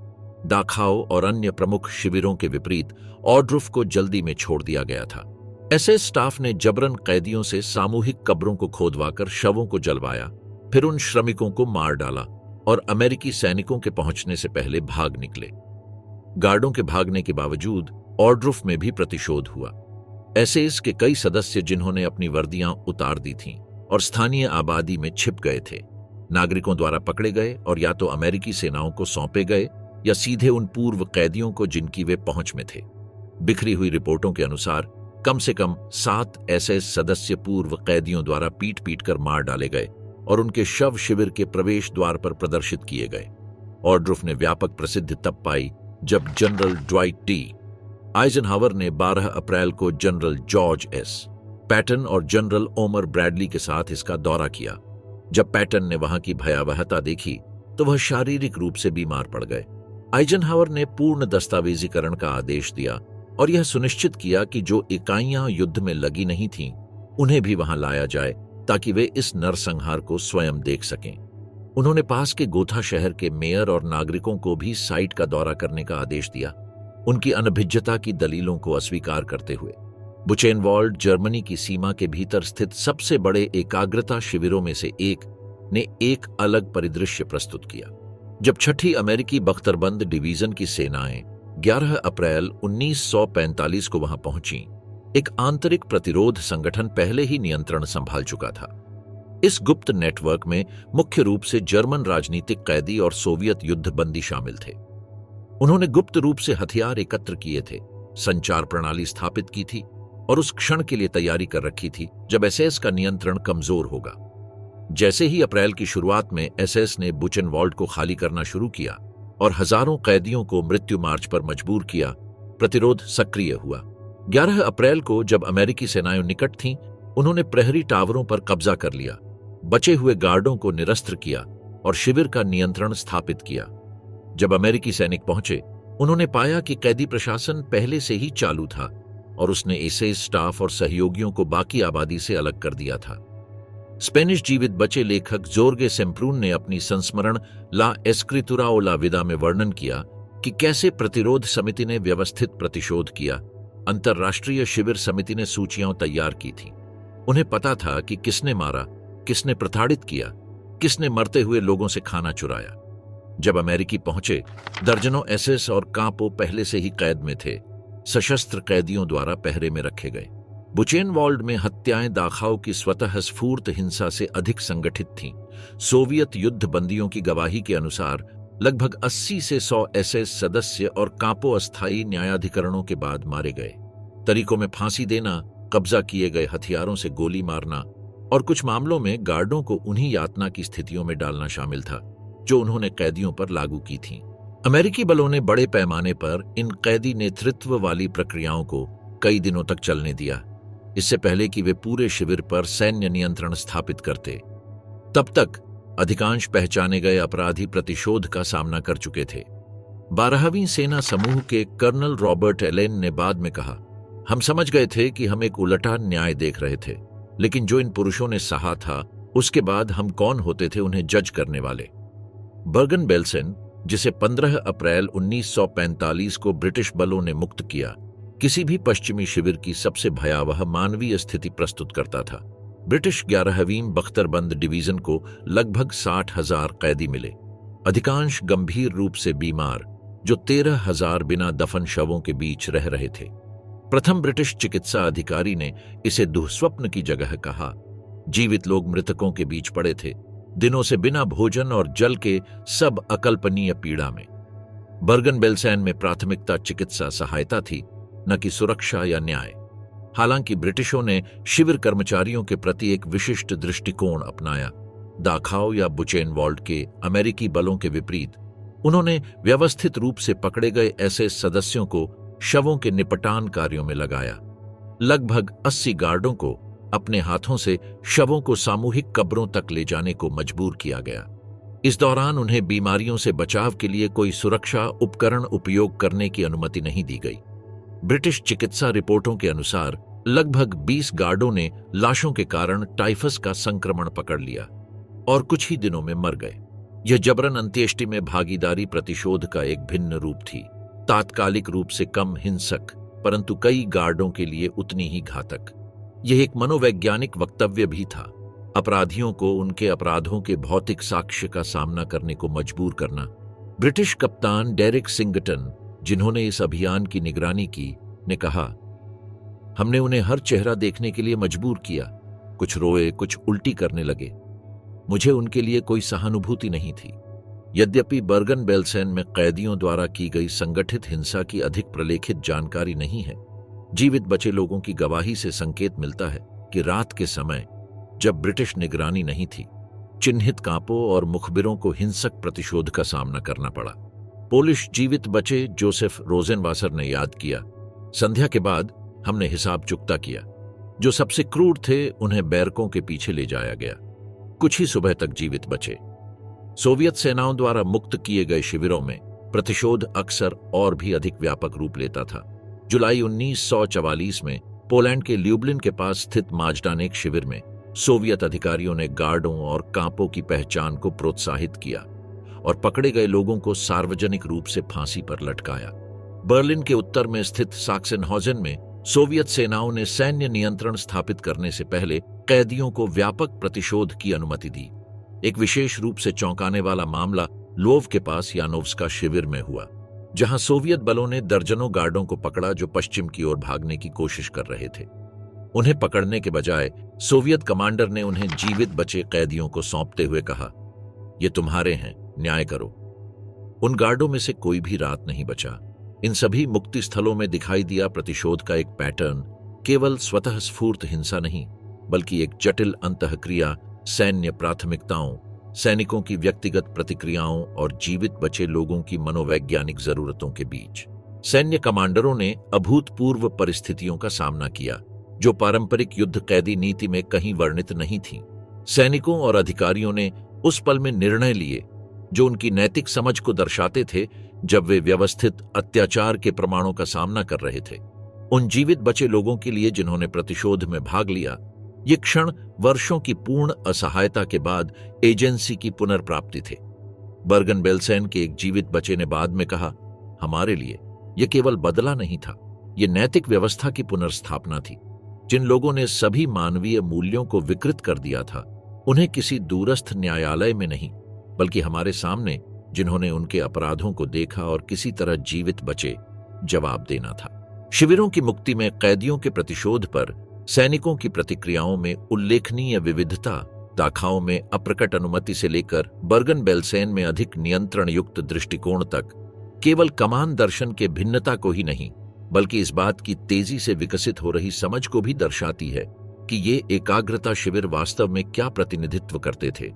दाखाओ और अन्य प्रमुख शिविरों के विपरीत ऑड्रुफ को जल्दी में छोड़ दिया गया था। एसएस स्टाफ ने जबरन कैदियों से सामूहिक कब्रों को खोदवाकर शवों को जलवाया, फिर उन श्रमिकों को मार डाला और अमेरिकी सैनिकों के पहुंचने से पहले भाग निकले। गार्डों के भागने के बावजूद ऑर्डरूफ में भी प्रतिशोध हुआ। एसएस के कई सदस्य जिन्होंने अपनी वर्दियां उतार दी थीं और स्थानीय आबादी में छिप गए थे, नागरिकों द्वारा पकड़े गए और या तो अमेरिकी सेनाओं को सौंपे गए या सीधे उन पूर्व कैदियों को जिनकी वे पहुंच में थे। बिखरी हुई रिपोर्टों के अनुसार कम से कम 7 एसएस सदस्य पूर्व कैदियों द्वारा पीट पीट कर मार डाले गए और उनके शव शिविर के प्रवेश द्वार पर प्रदर्शित किए गए। ऑर्डरूफ ने व्यापक प्रसिद्धि तब पाई जब जनरल ड्वाइट डी आइजनहावर ने 12 अप्रैल को जनरल जॉर्ज एस पैटन और जनरल ओमर ब्रैडली के साथ इसका दौरा किया। जब पैटन ने वहां की भयावहता देखी तो वह शारीरिक रूप से बीमार पड़ गए। आइजनहावर ने पूर्ण दस्तावेजीकरण का आदेश दिया और यह सुनिश्चित किया कि जो इकाइयां युद्ध में लगी नहीं थीं, उन्हें भी वहां लाया जाए ताकि वे इस नरसंहार को स्वयं देख सकें। उन्होंने पास के गोथा शहर के मेयर और नागरिकों को भी साइट का दौरा करने का आदेश दिया, उनकी अनभिज्ञता की दलीलों को अस्वीकार करते हुए। बुचेनवाल्ड जर्मनी की सीमा के भीतर स्थित सबसे बड़े एकाग्रता शिविरों में से एक ने एक अलग परिदृश्य प्रस्तुत किया। जब 6ठी अमेरिकी बख्तरबंद डिवीजन की सेनाएं 11 अप्रैल 1945 को वहां पहुंची, एक आंतरिक प्रतिरोध संगठन पहले ही नियंत्रण संभाल चुका था। इस गुप्त नेटवर्क में मुख्य रूप से जर्मन राजनीतिक कैदी और सोवियत युद्धबंदी शामिल थे। उन्होंने गुप्त रूप से हथियार एकत्र किए थे, संचार प्रणाली स्थापित की थी और उस क्षण के लिए तैयारी कर रखी थी जब एसएस का नियंत्रण कमजोर होगा। जैसे ही अप्रैल की शुरुआत में एसएस ने बुचेनवाल्ड को खाली करना शुरू किया और हजारों कैदियों को मृत्यु मार्च पर मजबूर किया, प्रतिरोध सक्रिय हुआ। 11 अप्रैल को जब अमेरिकी सेनाएं निकट थीं, उन्होंने प्रहरी टावरों पर कब्जा कर लिया, बचे हुए गार्डों को निरस्त्र किया और शिविर का नियंत्रण स्थापित किया। जब अमेरिकी सैनिक पहुंचे, उन्होंने पाया कि कैदी प्रशासन पहले से ही चालू था और उसने एसएस स्टाफ और सहयोगियों को बाकी आबादी से अलग कर दिया था। स्पेनिश जीवित बचे लेखक जोर्गे सेम्प्रून ने अपनी संस्मरण ला एस्क्रितुरा ओ ला विदा में वर्णन किया कि कैसे प्रतिरोध समिति ने व्यवस्थित प्रतिशोध किया। अंतर्राष्ट्रीय शिविर समिति ने सूचियां तैयार की थीं। उन्हें पता था कि किसने मारा, किसने प्रताड़ित किया, किसने मरते हुए लोगों से खाना चुराया। जब अमेरिकी पहुंचे, दर्जनों एसएस और कांपो पहले से ही कैद में थे, सशस्त्र कैदियों द्वारा पहरे में रखे गए। बुचेनवाल्ड में हत्याएं दाखाओ की स्वतः स्फूर्त हिंसा से अधिक संगठित थीं। सोवियत युद्ध बंदियों की गवाही के अनुसार लगभग 80 से 100 एसएस सदस्य और कांपो अस्थायी न्यायाधिकरणों के बाद मारे गए। तरीकों में फांसी देना, कब्जा किए गए हथियारों से गोली मारना और कुछ मामलों में गार्डों को उन्हीं यातना की स्थितियों में डालना शामिल था जो उन्होंने कैदियों पर लागू की थीं। अमेरिकी बलों ने बड़े पैमाने पर इन कैदी नेतृत्व वाली प्रक्रियाओं को कई दिनों तक चलने दिया, इससे पहले कि वे पूरे शिविर पर सैन्य नियंत्रण स्थापित करते। तब तक अधिकांश पहचाने गए अपराधी प्रतिशोध का सामना कर चुके थे। 12वीं सेना समूह के कर्नल रॉबर्ट एलेन ने बाद में कहा, हम समझ गए थे कि हम एक उलटा न्याय देख रहे थे, लेकिन जो इन पुरुषों ने सहा था, उसके बाद हम कौन होते थे उन्हें जज करने वाले। बर्गन बेल्सन, जिसे 15 अप्रैल 1945 को ब्रिटिश बलों ने मुक्त किया, किसी भी पश्चिमी शिविर की सबसे भयावह मानवीय स्थिति प्रस्तुत करता था। ब्रिटिश 11वीं बख्तरबंद डिवीजन को लगभग 60,000 कैदी मिले, अधिकांश गंभीर रूप से बीमार, जो 13,000 बिना दफन शवों के बीच रह रहे थे। प्रथम ब्रिटिश चिकित्सा अधिकारी ने इसे दुःस्वप्न की जगह कहा। जीवित लोग मृतकों के बीच पड़े थे, दिनों से बिना भोजन और जल के, सब अकल्पनीय पीड़ा में। बर्गन बेल्सैन में प्राथमिकता चिकित्सा सहायता थी, न कि सुरक्षा या न्याय। हालांकि ब्रिटिशों ने शिविर कर्मचारियों के प्रति एक विशिष्ट दृष्टिकोण अपनाया। दाखाओ या बुचेनवाल्ड के अमेरिकी बलों के विपरीत, उन्होंने व्यवस्थित रूप से पकड़े गए ऐसे सदस्यों को शवों के निपटान कार्यों में लगाया। लगभग 80 गार्डों को अपने हाथों से शवों को सामूहिक कब्रों तक ले जाने को मजबूर किया गया। इस दौरान उन्हें बीमारियों से बचाव के लिए कोई सुरक्षा उपकरण उपयोग करने की अनुमति नहीं दी गई। ब्रिटिश चिकित्सा रिपोर्टों के अनुसार लगभग 20 गार्डों ने लाशों के कारण टाइफस का संक्रमण पकड़ लिया और कुछ ही दिनों में मर गए। यह जबरन अंत्येष्टि में भागीदारी प्रतिशोध का एक भिन्न रूप थी, तात्कालिक रूप से कम हिंसक, परंतु कई गार्डों के लिए उतनी ही घातक। यह एक मनोवैज्ञानिक वक्तव्य भी था। अपराधियों को उनके अपराधों के भौतिक साक्ष्य का सामना करने को मजबूर करना। ब्रिटिश कप्तान डेरिक सिंगटन, जिन्होंने इस अभियान की निगरानी की, ने कहा, हमने उन्हें हर चेहरा देखने के लिए मजबूर किया। कुछ रोए, कुछ उल्टी करने लगे। मुझे उनके लिए कोई सहानुभूति नहीं थी। यद्यपि बर्गन बेल्सेन में कैदियों द्वारा की गई संगठित हिंसा की अधिक प्रलेखित जानकारी नहीं है, जीवित बचे लोगों की गवाही से संकेत मिलता है कि रात के समय, जब ब्रिटिश निगरानी नहीं थी, चिन्हित कांपों और मुखबिरों को हिंसक प्रतिशोध का सामना करना पड़ा। पोलिश जीवित बचे जोसेफ रोजेनवासर ने याद किया, संध्या के बाद हमने हिसाब चुकता किया। जो सबसे क्रूर थे उन्हें बैरकों के पीछे ले जाया गया। कुछ ही सुबह तक जीवित बचे। सोवियत सेनाओं द्वारा मुक्त किए गए शिविरों में प्रतिशोध अक्सर और भी अधिक व्यापक रूप लेता था। जुलाई 1944 में पोलैंड के ल्यूब्लिन के पास स्थित माजडानेक शिविर में सोवियत अधिकारियों ने गार्डों और कांपों की पहचान को प्रोत्साहित किया और पकड़े गए लोगों को सार्वजनिक रूप से फांसी पर लटकाया। बर्लिन के उत्तर में स्थित साक्सेनहॉजेन में सोवियत सेनाओं ने सैन्य नियंत्रण स्थापित करने से पहले कैदियों को व्यापक प्रतिशोध की अनुमति दी। एक विशेष रूप से चौंकाने वाला मामला लोव के पास यानोव्स्का शिविर में हुआ, जहां सोवियत बलों ने दर्जनों गार्डों को पकड़ा जो पश्चिम की ओर भागने की कोशिश कर रहे थे। उन्हें पकड़ने के बजाय सोवियत कमांडर ने उन्हें जीवित बचे कैदियों को सौंपते हुए कहा, ये तुम्हारे हैं, न्याय करो। उन गार्डों में से कोई भी रात नहीं बचा। इन सभी मुक्ति स्थलों में दिखाई दिया प्रतिशोध का एक पैटर्न केवल स्वतः स्फूर्त हिंसा नहीं, बल्कि एक जटिल अंतःक्रिया, सैन्य प्राथमिकताओं, सैनिकों की व्यक्तिगत प्रतिक्रियाओं और जीवित बचे लोगों की मनोवैज्ञानिक जरूरतों के बीच। सैन्य कमांडरों ने अभूतपूर्व परिस्थितियों का सामना किया जो पारंपरिक युद्ध कैदी नीति में कहीं वर्णित नहीं थीं। सैनिकों और अधिकारियों ने उस पल में निर्णय लिए जो उनकी नैतिक समझ को दर्शाते थे जब वे व्यवस्थित अत्याचार के प्रमाणों का सामना कर रहे थे। उन जीवित बचे लोगों के लिए जिन्होंने प्रतिशोध में भाग लिया, ये क्षण वर्षों की पूर्ण असहायता के बाद एजेंसी की पुनर्प्राप्ति थे। बर्गन बेल्सेन के एक जीवित बचे ने बाद में कहा, हमारे लिए यह केवल बदला नहीं था, ये नैतिक व्यवस्था की पुनर्स्थापना थी। जिन लोगों ने सभी मानवीय मूल्यों को विकृत कर दिया था, उन्हें किसी दूरस्थ न्यायालय में नहीं, बल्कि हमारे सामने, जिन्होंने उनके अपराधों को देखा और किसी तरह जीवित बचे, जवाब देना था। शिविरों की मुक्ति में कैदियों के प्रतिशोध पर सैनिकों की प्रतिक्रियाओं में उल्लेखनीय विविधता, दाखाओं में अप्रकट अनुमति से लेकर बर्गन बेल्सेन में अधिक नियंत्रण युक्त दृष्टिकोण तक, केवल कमान दर्शन के भिन्नता को ही नहीं, बल्कि इस बात की तेजी से विकसित हो रही समझ को भी दर्शाती है कि ये एकाग्रता शिविर वास्तव में क्या प्रतिनिधित्व करते थे।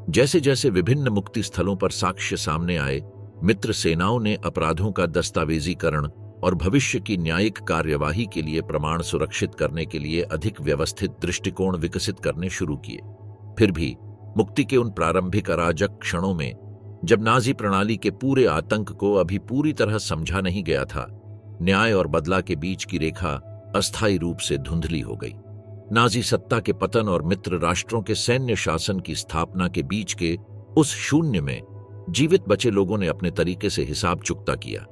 जैसे जैसे विभिन्न मुक्ति स्थलों पर साक्ष्य सामने आए, मित्र सेनाओं ने अपराधों का दस्तावेजीकरण और भविष्य की न्यायिक कार्यवाही के लिए प्रमाण सुरक्षित करने के लिए अधिक व्यवस्थित दृष्टिकोण विकसित करने शुरू किए। फिर भी मुक्ति के उन प्रारंभिक अराजक क्षणों में, जब नाजी प्रणाली के पूरे आतंक को अभी पूरी तरह समझा नहीं गया था, न्याय और बदला के बीच की रेखा अस्थायी रूप से धुंधली हो गई। नाजी सत्ता के पतन और मित्र राष्ट्रों के सैन्य शासन की स्थापना के बीच के उस शून्य में जीवित बचे लोगों ने अपने तरीके से हिसाब चुकता किया,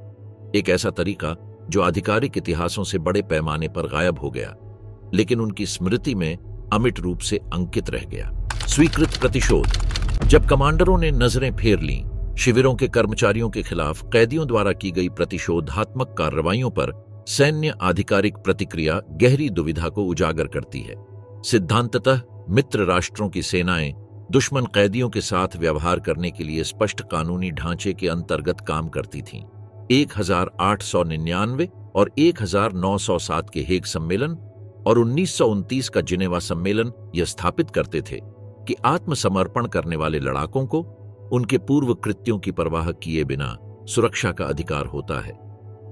एक ऐसा तरीका जो आधिकारिक इतिहासों से बड़े पैमाने पर गायब हो गया, लेकिन उनकी स्मृति में अमिट रूप से अंकित रह गया। स्वीकृत प्रतिशोध। जब कमांडरों ने नजरें फेर लीं, शिविरों के कर्मचारियों के खिलाफ कैदियों द्वारा की गई प्रतिशोधात्मक कार्रवाइयों पर सैन्य आधिकारिक प्रतिक्रिया गहरी दुविधा को उजागर करती है। सिद्धांततः मित्र राष्ट्रों की सेनाएं दुश्मन कैदियों के साथ व्यवहार करने के लिए स्पष्ट कानूनी ढांचे के अंतर्गत काम करती थीं। 1899 और 1907 के हेग सम्मेलन और 1929 का जिनेवा सम्मेलन यह स्थापित करते थे कि आत्मसमर्पण करने वाले लड़ाकों को उनके पूर्व कृत्यों की परवाह किए बिना सुरक्षा का अधिकार होता है।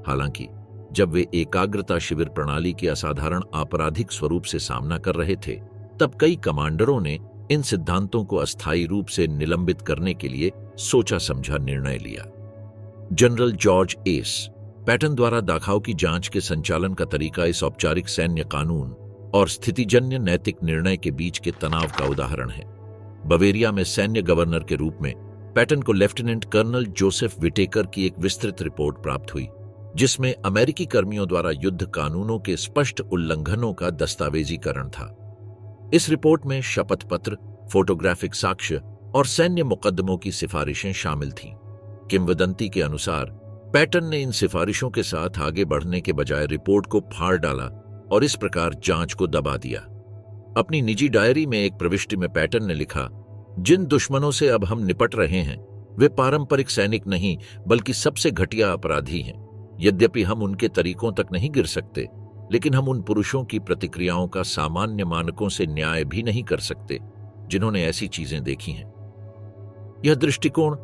हालांकि जब वे एकाग्रता शिविर प्रणाली के असाधारण आपराधिक स्वरूप से सामना कर रहे थे, तब कई कमांडरों ने इन सिद्धांतों को अस्थायी रूप से निलंबित करने के लिए सोचा समझा निर्णय लिया। जनरल जॉर्ज एस पैटन द्वारा दाखाओं की जांच के संचालन का तरीका इस औपचारिक सैन्य कानून और स्थितिजन्य नैतिक निर्णय के बीच के तनाव का उदाहरण है। बवेरिया में सैन्य गवर्नर के रूप में पैटन को लेफ्टिनेंट कर्नल जोसेफ विटेकर की एक विस्तृत रिपोर्ट प्राप्त हुई, जिसमें अमेरिकी कर्मियों द्वारा युद्ध कानूनों के स्पष्ट उल्लंघनों का दस्तावेजीकरण था। इस रिपोर्ट में शपथ पत्र, फोटोग्राफिक साक्ष्य और सैन्य मुकदमों की सिफारिशें शामिल थीं। किंवदंती के अनुसार पैटन ने इन सिफारिशों के साथ आगे बढ़ने के बजाय रिपोर्ट को फाड़ डाला और इस प्रकार जांच को दबा दिया। अपनी निजी डायरी में एक प्रविष्टि में पैटन ने लिखा, जिन दुश्मनों से अब हम निपट रहे हैं वे पारंपरिक सैनिक नहीं बल्कि सबसे घटिया अपराधी हैं। यद्यपि हम उनके तरीकों तक नहीं गिर सकते, लेकिन हम उन पुरुषों की प्रतिक्रियाओं का सामान्य मानकों से न्याय भी नहीं कर सकते जिन्होंने ऐसी चीजें देखी हैं। यह दृष्टिकोण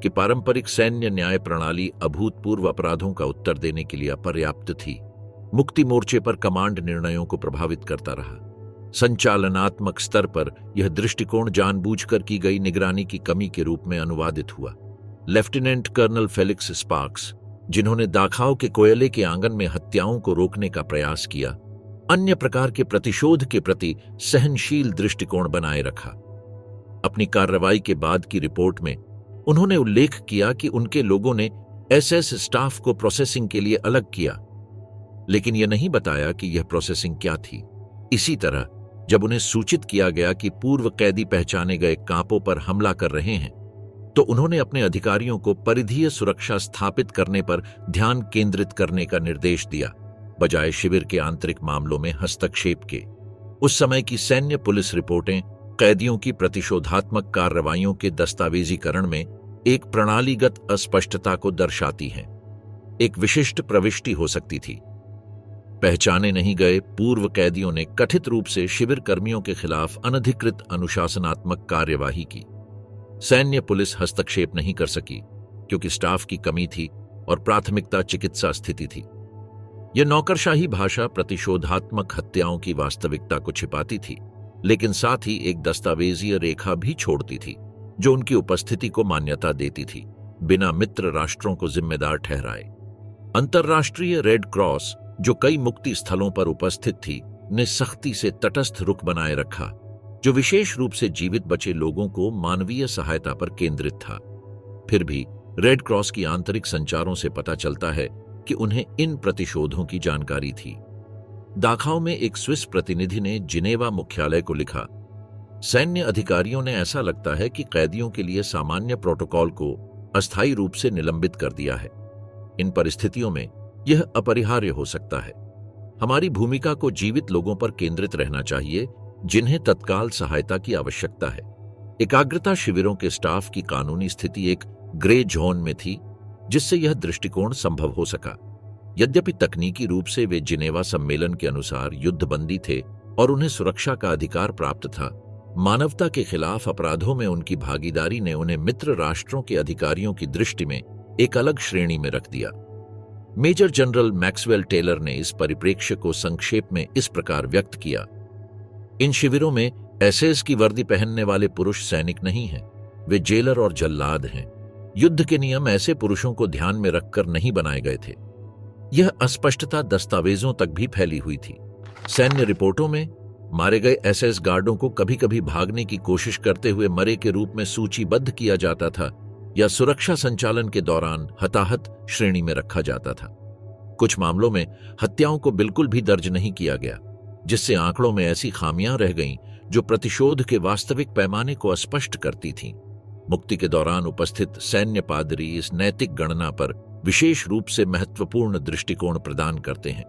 कि पारंपरिक सैन्य न्याय प्रणाली अभूतपूर्व अपराधों का उत्तर देने के लिए अपर्याप्त थी, मुक्ति मोर्चे पर कमांड निर्णयों को प्रभावित करता रहा। संचालनात्मक स्तर पर यह दृष्टिकोण जानबूझकर की गई निगरानी की कमी के रूप में अनुवादित हुआ। लेफ्टिनेंट कर्नल फेलिक्स स्पार्क्स, जिन्होंने दाखाओ के कोयले के आंगन में हत्याओं को रोकने का प्रयास किया, अन्य प्रकार के प्रतिशोध के प्रति सहनशील दृष्टिकोण बनाए रखा। अपनी कार्रवाई के बाद की रिपोर्ट में उन्होंने उल्लेख किया कि उनके लोगों ने एसएस स्टाफ को प्रोसेसिंग के लिए अलग किया, लेकिन यह नहीं बताया कि यह प्रोसेसिंग क्या थी। इसी तरह जब उन्हें सूचित किया गया कि पूर्व कैदी पहचाने गए कांपों पर हमला कर रहे हैं, तो उन्होंने अपने अधिकारियों को परिधीय सुरक्षा स्थापित करने पर ध्यान केंद्रित करने का निर्देश दिया, बजाय शिविर के आंतरिक मामलों में हस्तक्षेप के। उस समय की सैन्य पुलिस रिपोर्टें कैदियों की प्रतिशोधात्मक कार्रवाइयों के दस्तावेजीकरण में एक प्रणालीगत अस्पष्टता को दर्शाती हैं। एक विशिष्ट प्रविष्टि हो सकती थी, पहचाने नहीं गए पूर्व कैदियों ने कथित रूप से शिविर कर्मियों के खिलाफ अनधिकृत अनुशासनात्मक कार्यवाही की। सैन्य पुलिस हस्तक्षेप नहीं कर सकी क्योंकि स्टाफ की कमी थी और प्राथमिकता चिकित्सा स्थिति थी। यह नौकरशाही भाषा प्रतिशोधात्मक हत्याओं की वास्तविकता को छिपाती थी, लेकिन साथ ही एक दस्तावेजीय रेखा भी छोड़ती थी जो उनकी उपस्थिति को मान्यता देती थी, बिना मित्र राष्ट्रों को जिम्मेदार ठहराए। अंतर्राष्ट्रीय रेड क्रॉस, जो कई मुक्ति स्थलों पर उपस्थित थी, ने सख्ती से तटस्थ रुख बनाए रखा, जो विशेष रूप से जीवित बचे लोगों को मानवीय सहायता पर केंद्रित था। फिर भी रेड क्रॉस की आंतरिक संचारों से पता चलता है कि उन्हें इन प्रतिशोधों की जानकारी थी। दाखाओ में एक स्विस प्रतिनिधि ने जिनेवा मुख्यालय को लिखा, सैन्य अधिकारियों ने ऐसा लगता है कि कैदियों के लिए सामान्य प्रोटोकॉल को अस्थायी रूप से निलंबित कर दिया है। इन परिस्थितियों में यह अपरिहार्य हो सकता है। हमारी भूमिका को जीवित लोगों पर केंद्रित रहना चाहिए जिन्हें तत्काल सहायता की आवश्यकता है। एकाग्रता शिविरों के स्टाफ की कानूनी स्थिति एक ग्रे जोन में थी, जिससे यह दृष्टिकोण संभव हो सका। यद्यपि तकनीकी रूप से वे जिनेवा सम्मेलन के अनुसार युद्धबंदी थे और उन्हें सुरक्षा का अधिकार प्राप्त था, मानवता के खिलाफ अपराधों में उनकी भागीदारी ने उन्हें मित्र राष्ट्रों के अधिकारियों की दृष्टि में एक अलग श्रेणी में रख दिया। मेजर जनरल मैक्सवेल टेलर ने इस परिप्रेक्ष्य को संक्षेप में इस प्रकार व्यक्त किया, इन शिविरों में एसएस की वर्दी पहनने वाले पुरुष सैनिक नहीं हैं, वे जेलर और जल्लाद हैं। युद्ध के नियम ऐसे पुरुषों को ध्यान में रखकर नहीं बनाए गए थे। यह अस्पष्टता दस्तावेजों तक भी फैली हुई थी। सैन्य रिपोर्टों में मारे गए एसएस गार्डों को कभी कभी भागने की कोशिश करते हुए मरे के रूप में सूचीबद्ध किया जाता था या सुरक्षा संचालन के दौरान हताहत श्रेणी में रखा जाता था। कुछ मामलों में हत्याओं को बिल्कुल भी दर्ज नहीं किया गया, जिससे आंकड़ों में ऐसी खामियां रह गईं जो प्रतिशोध के वास्तविक पैमाने को अस्पष्ट करती थीं। मुक्ति के दौरान उपस्थित सैन्य पादरी इस नैतिक गणना पर विशेष रूप से महत्वपूर्ण दृष्टिकोण प्रदान करते हैं।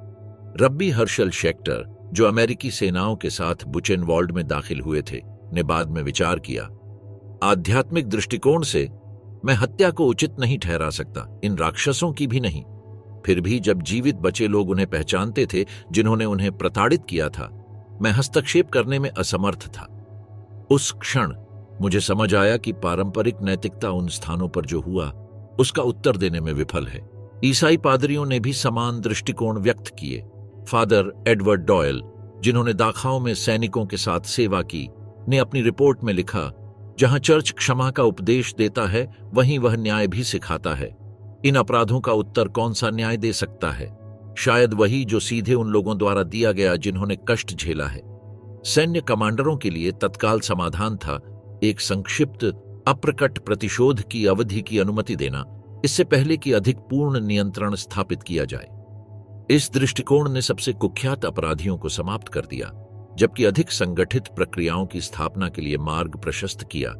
रब्बी हर्शल शेक्टर, जो अमेरिकी सेनाओं के साथ बुचेनवाल्ड में दाखिल हुए थे, ने बाद में विचार किया, आध्यात्मिक दृष्टिकोण से मैं हत्या को उचित नहीं ठहरा सकता, इन राक्षसों की भी नहीं। फिर भी जब जीवित बचे लोग उन्हें पहचानते थे जिन्होंने उन्हें प्रताड़ित किया था, मैं हस्तक्षेप करने में असमर्थ था। उस क्षण मुझे समझ आया कि पारंपरिक नैतिकता उन स्थानों पर जो हुआ उसका उत्तर देने में विफल है। ईसाई पादरियों ने भी समान दृष्टिकोण व्यक्त किए। फादर एडवर्ड डॉयल, जिन्होंने दाखाओं में सैनिकों के साथ सेवा की, ने अपनी रिपोर्ट में लिखा, जहां चर्च क्षमा का उपदेश देता है वहीं वह न्याय भी सिखाता है। इन अपराधों का उत्तर कौन सा न्याय दे सकता है? शायद वही जो सीधे उन लोगों द्वारा दिया गया जिन्होंने कष्ट झेला है। सैन्य कमांडरों के लिए तत्काल समाधान था एक संक्षिप्त अप्रकट प्रतिशोध की अवधि की अनुमति देना, इससे पहले कि अधिक पूर्ण नियंत्रण स्थापित किया जाए। इस दृष्टिकोण ने सबसे कुख्यात अपराधियों को समाप्त कर दिया। जबकि अधिक संगठित प्रक्रियाओं की स्थापना के लिए मार्ग प्रशस्त किया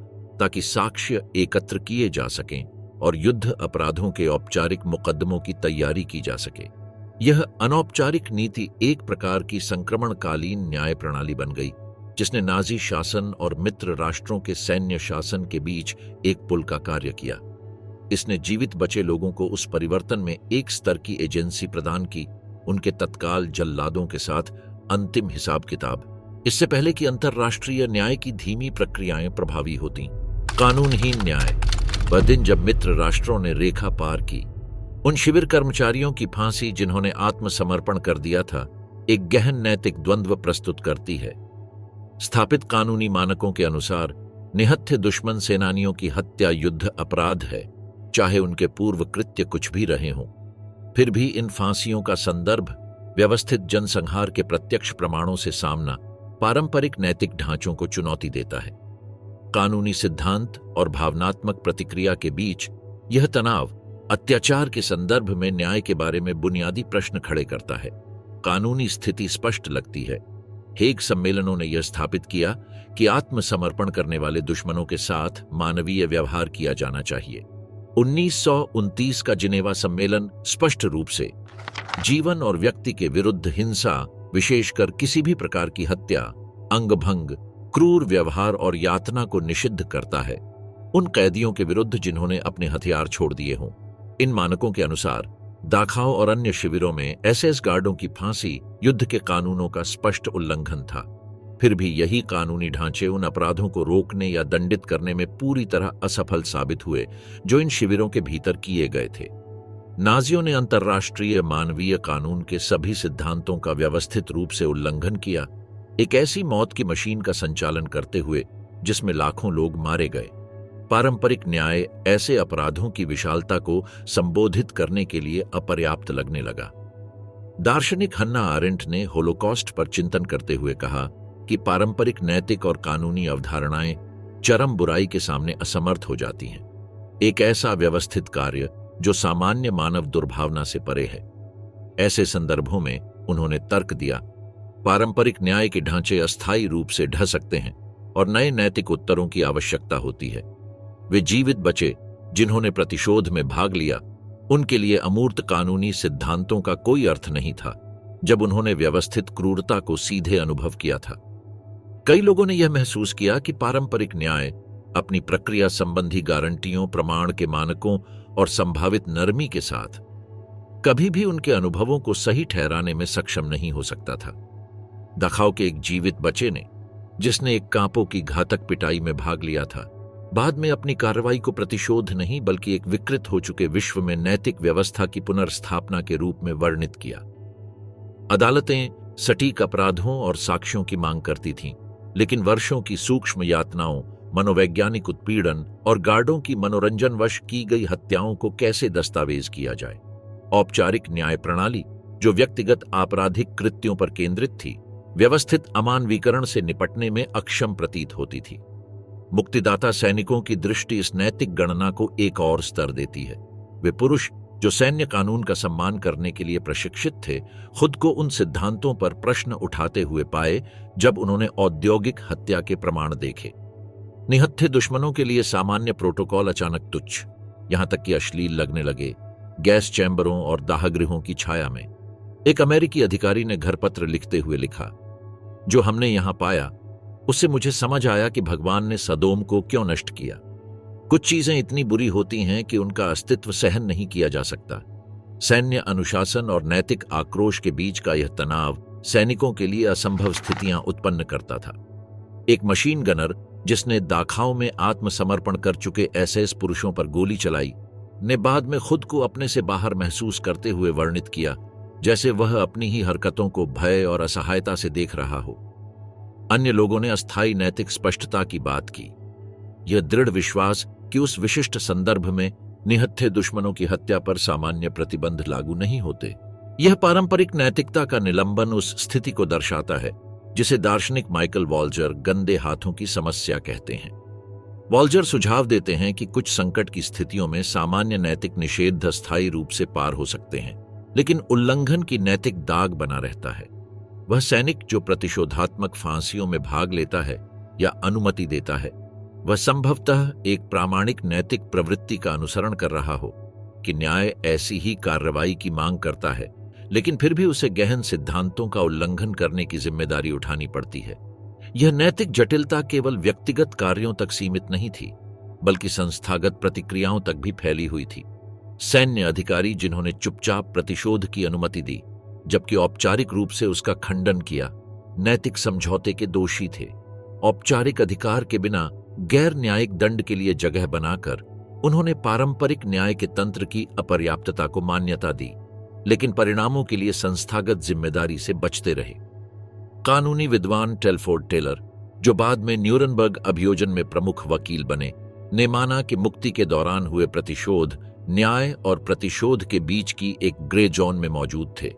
ताकि साक्ष्य एकत्र किए जा सकें और युद्ध अपराधों के औपचारिक मुकदमों की तैयारी की जा सके। यह अनौपचारिक नीति एक प्रकार की संक्रमणकालीन न्याय प्रणाली बन गई, जिसने नाजी शासन और मित्र राष्ट्रों के सैन्य शासन के बीच एक पुल का कार्य किया। इसने जीवित बचे लोगों को उस परिवर्तन में एक स्तर की एजेंसी प्रदान की, उनके तत्काल जल्लादों के साथ अंतिम हिसाब किताब, इससे पहले कि अंतर्राष्ट्रीय न्याय की धीमी प्रक्रियाएं प्रभावी होती। कानूनहीन न्याय। वह दिन जब मित्र राष्ट्रों ने रेखा पार की। उन शिविर कर्मचारियों की फांसी जिन्होंने आत्मसमर्पण कर दिया था, एक गहन नैतिक द्वंद्व प्रस्तुत करती है। स्थापित कानूनी मानकों के अनुसार निहत्थे दुश्मन सेनानियों की हत्या युद्ध अपराध है, चाहे उनके पूर्व कृत्य कुछ भी रहे हों। फिर भी इन फांसियों का संदर्भ, व्यवस्थित जनसंहार के प्रत्यक्ष प्रमाणों से सामना, पारंपरिक नैतिक ढांचों को चुनौती देता है। कानूनी सिद्धांत और भावनात्मक प्रतिक्रिया के बीच यह तनाव अत्याचार के संदर्भ में न्याय के बारे में बुनियादी प्रश्न खड़े करता है। कानूनी स्थिति स्पष्ट लगती है। हेग सम्मेलनों ने यह स्थापित किया कि आत्मसमर्पण करने वाले दुश्मनों के साथ मानवीय व्यवहार किया जाना चाहिए। 1929 का जिनेवा सम्मेलन स्पष्ट रूप से जीवन और व्यक्ति के विरुद्ध हिंसा, विशेषकर किसी भी प्रकार की हत्या, अंगभंग, क्रूर व्यवहार और यातना को निषिद्ध करता है, उन कैदियों के विरुद्ध जिन्होंने अपने हथियार छोड़ दिए हों। इन मानकों के अनुसार दाखाओ और अन्य शिविरों में एसएस गार्डों की फांसी युद्ध के कानूनों का स्पष्ट उल्लंघन था। फिर भी यही कानूनी ढांचे उन अपराधों को रोकने या दंडित करने में पूरी तरह असफल साबित हुए जो इन शिविरों के भीतर किए गए थे। नाजियों ने अंतर्राष्ट्रीय मानवीय कानून के सभी सिद्धांतों का व्यवस्थित रूप से उल्लंघन किया, एक ऐसी मौत की मशीन का संचालन करते हुए जिसमें लाखों लोग मारे गए। पारंपरिक न्याय ऐसे अपराधों की विशालता को संबोधित करने के लिए अपर्याप्त लगने लगा। दार्शनिक हन्ना आरेंट ने होलोकॉस्ट पर चिंतन करते हुए कहा कि पारंपरिक नैतिक और कानूनी अवधारणाएं चरम बुराई के सामने असमर्थ हो जाती हैं। एक ऐसा व्यवस्थित कार्य जो सामान्य मानव दुर्भावना से परे है। ऐसे संदर्भों में उन्होंने तर्क दिया, पारंपरिक न्याय के ढांचे अस्थायी रूप से ढह सकते हैं और नए नैतिक उत्तरों की आवश्यकता होती है। वे जीवित बचे जिन्होंने प्रतिशोध में भाग लिया, उनके लिए अमूर्त कानूनी सिद्धांतों का कोई अर्थ नहीं था जब उन्होंने व्यवस्थित क्रूरता को सीधे अनुभव किया था। कई लोगों ने यह महसूस किया कि पारंपरिक न्याय अपनी प्रक्रिया संबंधी गारंटियों, प्रमाण के मानकों और संभावित नरमी के साथ कभी भी उनके अनुभवों को सही ठहराने में सक्षम नहीं हो सकता था। दखाव के एक जीवित बच्चे ने, जिसने एक कांपो की घातक पिटाई में भाग लिया था, बाद में अपनी कार्रवाई को प्रतिशोध नहीं बल्कि एक विकृत हो चुके विश्व में नैतिक व्यवस्था की पुनर्स्थापना के रूप में वर्णित किया। अदालतें सटीक अपराधों और साक्ष्यों की मांग करती थीं, लेकिन वर्षों की सूक्ष्म यातनाओं, मनोवैज्ञानिक उत्पीड़न और गार्डों की मनोरंजनवश की गई हत्याओं को कैसे दस्तावेज किया जाए। औपचारिक न्याय प्रणाली, जो व्यक्तिगत आपराधिक कृत्यों पर केंद्रित थी, व्यवस्थित अमानवीकरण से निपटने में अक्षम प्रतीत होती थी। मुक्तिदाता सैनिकों की दृष्टि इस नैतिक गणना को एक और स्तर देती है। वे पुरुष जो सैन्य कानून का सम्मान करने के लिए प्रशिक्षित थे, खुद को उन सिद्धांतों पर प्रश्न उठाते हुए पाए जब उन्होंने औद्योगिक हत्या के प्रमाण देखे। निहत्थे दुश्मनों के लिए सामान्य प्रोटोकॉल अचानक तुच्छ, यहां तक कि अश्लील लगने लगे। गैस चैम्बरों और दाहगृहों की छाया में एक अमेरिकी अधिकारी ने घर पत्र लिखते हुए लिखा, जो हमने यहां पाया उससे मुझे समझ आया कि भगवान ने सदोम को क्यों नष्ट किया। कुछ चीजें इतनी बुरी होती हैं कि उनका अस्तित्व सहन नहीं किया जा सकता। सैन्य अनुशासन और नैतिक आक्रोश के बीच का यह तनाव सैनिकों के लिए असंभव स्थितियां उत्पन्न करता था। एक मशीन गनर जिसने दाखाओं में आत्मसमर्पण कर चुके एसएस पुरुषों पर गोली चलाई ने बाद में खुद को अपने से बाहर महसूस करते हुए वर्णित किया, जैसे वह अपनी ही हरकतों को भय और असहायता से देख रहा हो। अन्य लोगों ने अस्थायी नैतिक स्पष्टता की बात की, यह दृढ़ विश्वास कि उस विशिष्ट संदर्भ में निहत्थे दुश्मनों की हत्या पर सामान्य प्रतिबंध लागू नहीं होते। यह पारंपरिक नैतिकता का निलंबन उस स्थिति को दर्शाता है जिसे दार्शनिक माइकल वॉल्जर गंदे हाथों की समस्या कहते हैं। वॉल्जर सुझाव देते हैं कि कुछ संकट की स्थितियों में सामान्य नैतिक निषेध अस्थायी रूप से पार हो सकते हैं, लेकिन उल्लंघन की नैतिक दाग बना रहता है। वह सैनिक जो प्रतिशोधात्मक फांसियों में भाग लेता है या अनुमति देता है, वह संभवतः एक प्रामाणिक नैतिक प्रवृत्ति का अनुसरण कर रहा हो कि न्याय ऐसी ही कार्रवाई की मांग करता है, लेकिन फिर भी उसे गहन सिद्धांतों का उल्लंघन करने की जिम्मेदारी उठानी पड़ती है। यह नैतिक जटिलता केवल व्यक्तिगत कार्यों तक सीमित नहीं थी, बल्कि संस्थागत प्रतिक्रियाओं तक भी फैली हुई थी। सैन्य अधिकारी जिन्होंने चुपचाप प्रतिशोध की अनुमति दी जबकि औपचारिक रूप से उसका खंडन किया, नैतिक समझौते के दोषी थे। औपचारिक अधिकार के बिना गैर न्यायिक दंड के लिए जगह बनाकर उन्होंने पारंपरिक न्याय के तंत्र की अपर्याप्तता को मान्यता दी, लेकिन परिणामों के लिए संस्थागत जिम्मेदारी से बचते रहे। कानूनी विद्वान टेलफोर्ड टेलर, जो बाद में न्यूरनबर्ग अभियोजन में प्रमुख वकील बने, ने माना कि मुक्ति के दौरान हुए प्रतिशोध न्याय और प्रतिशोध के बीच की एक ग्रे जोन में मौजूद थे,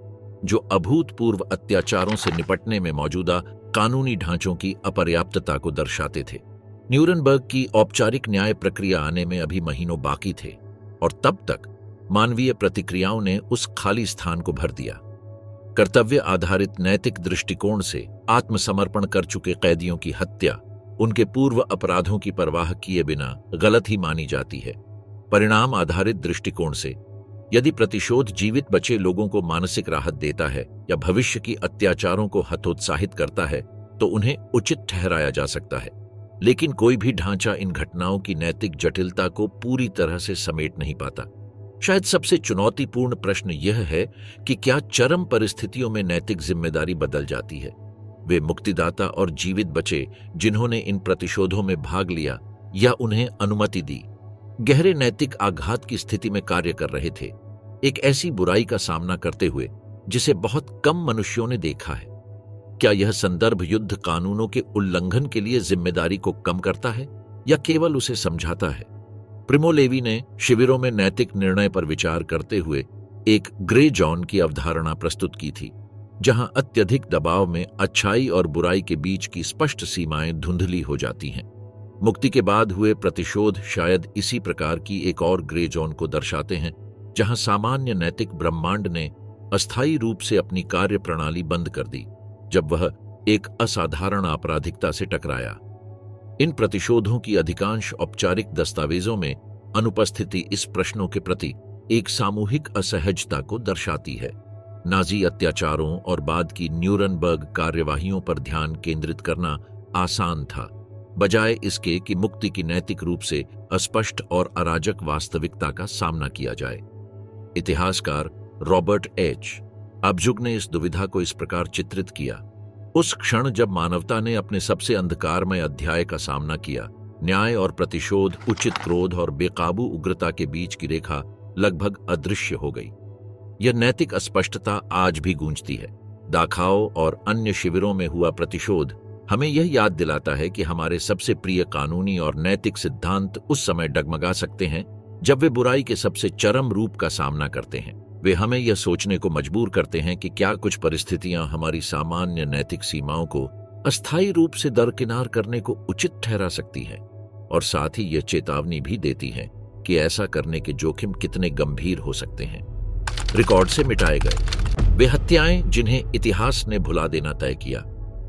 जो अभूतपूर्व अत्याचारों से निपटने में मौजूदा कानूनी ढांचों की अपर्याप्तता को दर्शाते थे। न्यूरनबर्ग की औपचारिक न्याय प्रक्रिया आने में अभी महीनों बाकी थे, और तब तक मानवीय प्रतिक्रियाओं ने उस खाली स्थान को भर दिया। कर्तव्य आधारित नैतिक दृष्टिकोण से आत्मसमर्पण कर चुके कैदियों की हत्या उनके पूर्व अपराधों की परवाह किए बिना गलत ही मानी जाती है। परिणाम आधारित दृष्टिकोण से यदि प्रतिशोध जीवित बचे लोगों को मानसिक राहत देता है या भविष्य की अत्याचारों को हतोत्साहित करता है, तो उन्हें उचित ठहराया जा सकता है। लेकिन कोई भी ढांचा इन घटनाओं की नैतिक जटिलता को पूरी तरह से समेट नहीं पाता। शायद सबसे चुनौतीपूर्ण प्रश्न यह है कि क्या चरम परिस्थितियों में नैतिक जिम्मेदारी बदल जाती है। वे मुक्तिदाता और जीवित बचे जिन्होंने इन प्रतिशोधों में भाग लिया या उन्हें अनुमति दी, गहरे नैतिक आघात की स्थिति में कार्य कर रहे थे, एक ऐसी बुराई का सामना करते हुए जिसे बहुत कम मनुष्यों ने देखा है। क्या यह संदर्भ युद्ध कानूनों के उल्लंघन के लिए जिम्मेदारी को कम करता है या केवल उसे समझाता है? प्रिमो लेवी ने शिविरों में नैतिक निर्णय पर विचार करते हुए एक ग्रे जोन की अवधारणा प्रस्तुत की थी, जहां अत्यधिक दबाव में अच्छाई और बुराई के बीच की स्पष्ट सीमाएं धुंधली हो जाती हैं। मुक्ति के बाद हुए प्रतिशोध शायद इसी प्रकार की एक और ग्रे जोन को दर्शाते हैं, जहां सामान्य नैतिक ब्रह्मांड ने अस्थायी रूप से अपनी कार्य प्रणाली बंद कर दी जब वह एक असाधारण आपराधिकता से टकराया। इन प्रतिशोधों की अधिकांश औपचारिक दस्तावेजों में अनुपस्थिति इस प्रश्नों के प्रति एक सामूहिक असहजता को दर्शाती है। नाजी अत्याचारों और बाद की न्यूरनबर्ग कार्यवाहियों पर ध्यान केंद्रित करना आसान था, बजाय इसके कि मुक्ति की नैतिक रूप से अस्पष्ट और अराजक वास्तविकता का सामना किया जाए। इतिहासकार रॉबर्ट एच. अबजुग ने इस दुविधा को इस प्रकार चित्रित किया: उस क्षण जब मानवता ने अपने सबसे अंधकारमय अध्याय का सामना किया, न्याय और प्रतिशोध, उचित क्रोध और बेकाबू उग्रता के बीच की रेखा लगभग अदृश्य हो गई। यह नैतिक अस्पष्टता आज भी गूंजती है। दाखाओ और अन्य शिविरों में हुआ प्रतिशोध हमें यह याद दिलाता है कि हमारे सबसे प्रिय कानूनी और नैतिक सिद्धांत उस समय डगमगा सकते हैं जब वे बुराई के सबसे चरम रूप का सामना करते हैं। वे हमें यह सोचने को मजबूर करते हैं कि क्या कुछ परिस्थितियां हमारी सामान्य नैतिक सीमाओं को अस्थायी रूप से दरकिनार करने को उचित ठहरा सकती हैं, और साथ ही यह चेतावनी भी देती हैं कि ऐसा करने के जोखिम कितने गंभीर हो सकते हैं। रिकॉर्ड से मिटाए गए वे हत्याएं जिन्हें इतिहास ने भुला देना तय किया।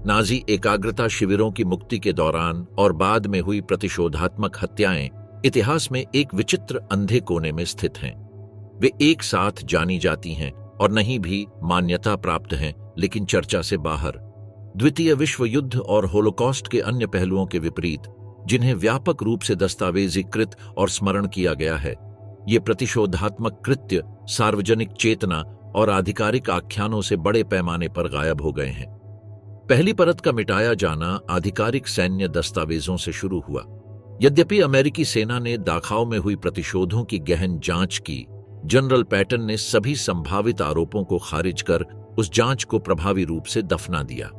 नाजी एकाग्रता शिविरों की मुक्ति के दौरान और बाद में हुई प्रतिशोधात्मक हत्याएं इतिहास में एक विचित्र अंधे कोने में स्थित हैं। वे एक साथ जानी जाती हैं और नहीं भी मान्यता प्राप्त हैं, लेकिन चर्चा से बाहर। द्वितीय विश्व युद्ध और होलोकॉस्ट के अन्य पहलुओं के विपरीत, जिन्हें व्यापक रूप से दस्तावेजीकृत और स्मरण किया गया है, ये प्रतिशोधात्मक कृत्य सार्वजनिक चेतना और आधिकारिक आख्यानों से बड़े पैमाने पर गायब हो गए हैं। पहली परत का मिटाया जाना आधिकारिक सैन्य दस्तावेजों से शुरू हुआ। यद्यपि अमेरिकी सेना ने दाखाओ में हुई प्रतिशोधों की गहन जांच की, जनरल पैटन ने सभी संभावित आरोपों को खारिज कर उस जांच को प्रभावी रूप से दफना दिया।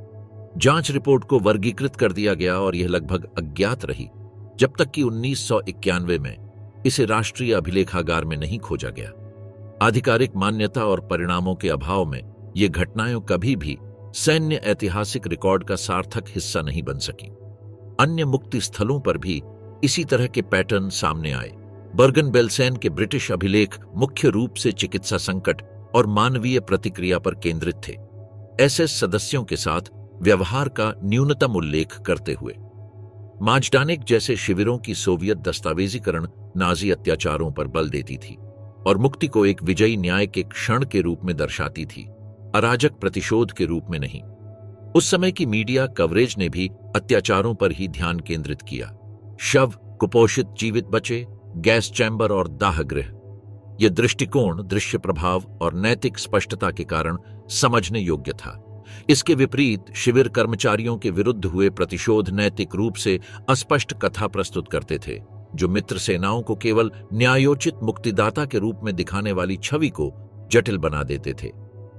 जांच रिपोर्ट को वर्गीकृत कर दिया गया और यह लगभग अज्ञात रही जब तक कि 1991 में इसे राष्ट्रीय अभिलेखागार में नहीं खोजा गया। आधिकारिक मान्यता और परिणामों के अभाव में ये घटनाएं कभी भी सैन्य ऐतिहासिक रिकॉर्ड का सार्थक हिस्सा नहीं बन सकी। अन्य मुक्ति स्थलों पर भी इसी तरह के पैटर्न सामने आए। बर्गन बेल्सेन के ब्रिटिश अभिलेख मुख्य रूप से चिकित्सा संकट और मानवीय प्रतिक्रिया पर केंद्रित थे। एसएस सदस्यों के साथ व्यवहार का न्यूनतम उल्लेख करते हुए। माजडानिक जैसे शिविरों की सोवियत दस्तावेजीकरण नाजी अत्याचारों पर बल देती थी और मुक्ति को एक विजयी न्याय के क्षण के रूप में दर्शाती थी, अराजक प्रतिशोध के रूप में नहीं। उस समय की मीडिया कवरेज ने भी अत्याचारों पर ही ध्यान केंद्रित किया। शव, कुपोषित जीवित बचे, गैस चैम्बर और दाहगृह। यह दृष्टिकोण दृश्य प्रभाव और नैतिक स्पष्टता के कारण समझने योग्य था। इसके विपरीत शिविर कर्मचारियों के विरुद्ध हुए प्रतिशोध नैतिक रूप से अस्पष्ट कथा प्रस्तुत करते थे, जो मित्र सेनाओं को केवल न्यायोचित मुक्तिदाता के रूप में दिखाने वाली छवि को जटिल बना देते थे।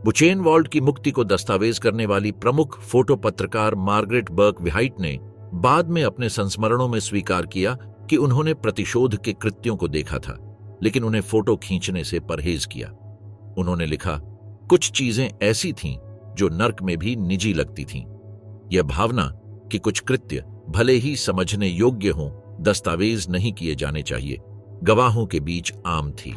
बुचेनवॉल्ड की मुक्ति को दस्तावेज करने वाली प्रमुख फोटो पत्रकार मार्गरेट बर्क व्हाइट ने बाद में अपने संस्मरणों में स्वीकार किया कि उन्होंने प्रतिशोध के कृत्यों को देखा था, लेकिन उन्हें फोटो खींचने से परहेज किया। उन्होंने लिखा, कुछ चीजें ऐसी थीं जो नर्क में भी निजी लगती थीं। यह भावना कि कुछ कृत्य भले ही समझने योग्य हों, दस्तावेज नहीं किए जाने चाहिए, गवाहों के बीच आम थी।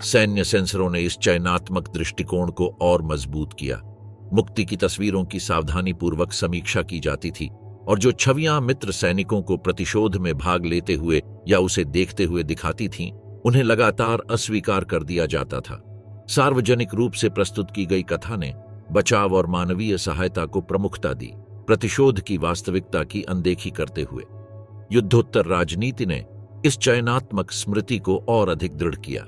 सैन्य सेंसरों ने इस चयनात्मक दृष्टिकोण को और मजबूत किया। मुक्ति की तस्वीरों की सावधानीपूर्वक समीक्षा की जाती थी और जो छवियां मित्र सैनिकों को प्रतिशोध में भाग लेते हुए या उसे देखते हुए दिखाती थीं, उन्हें लगातार अस्वीकार कर दिया जाता था। सार्वजनिक रूप से प्रस्तुत की गई कथा ने बचाव और मानवीय सहायता को प्रमुखता दी, प्रतिशोध की वास्तविकता की अनदेखी करते हुए। युद्धोत्तर राजनीति ने इस चयनात्मक स्मृति को और अधिक दृढ़ किया।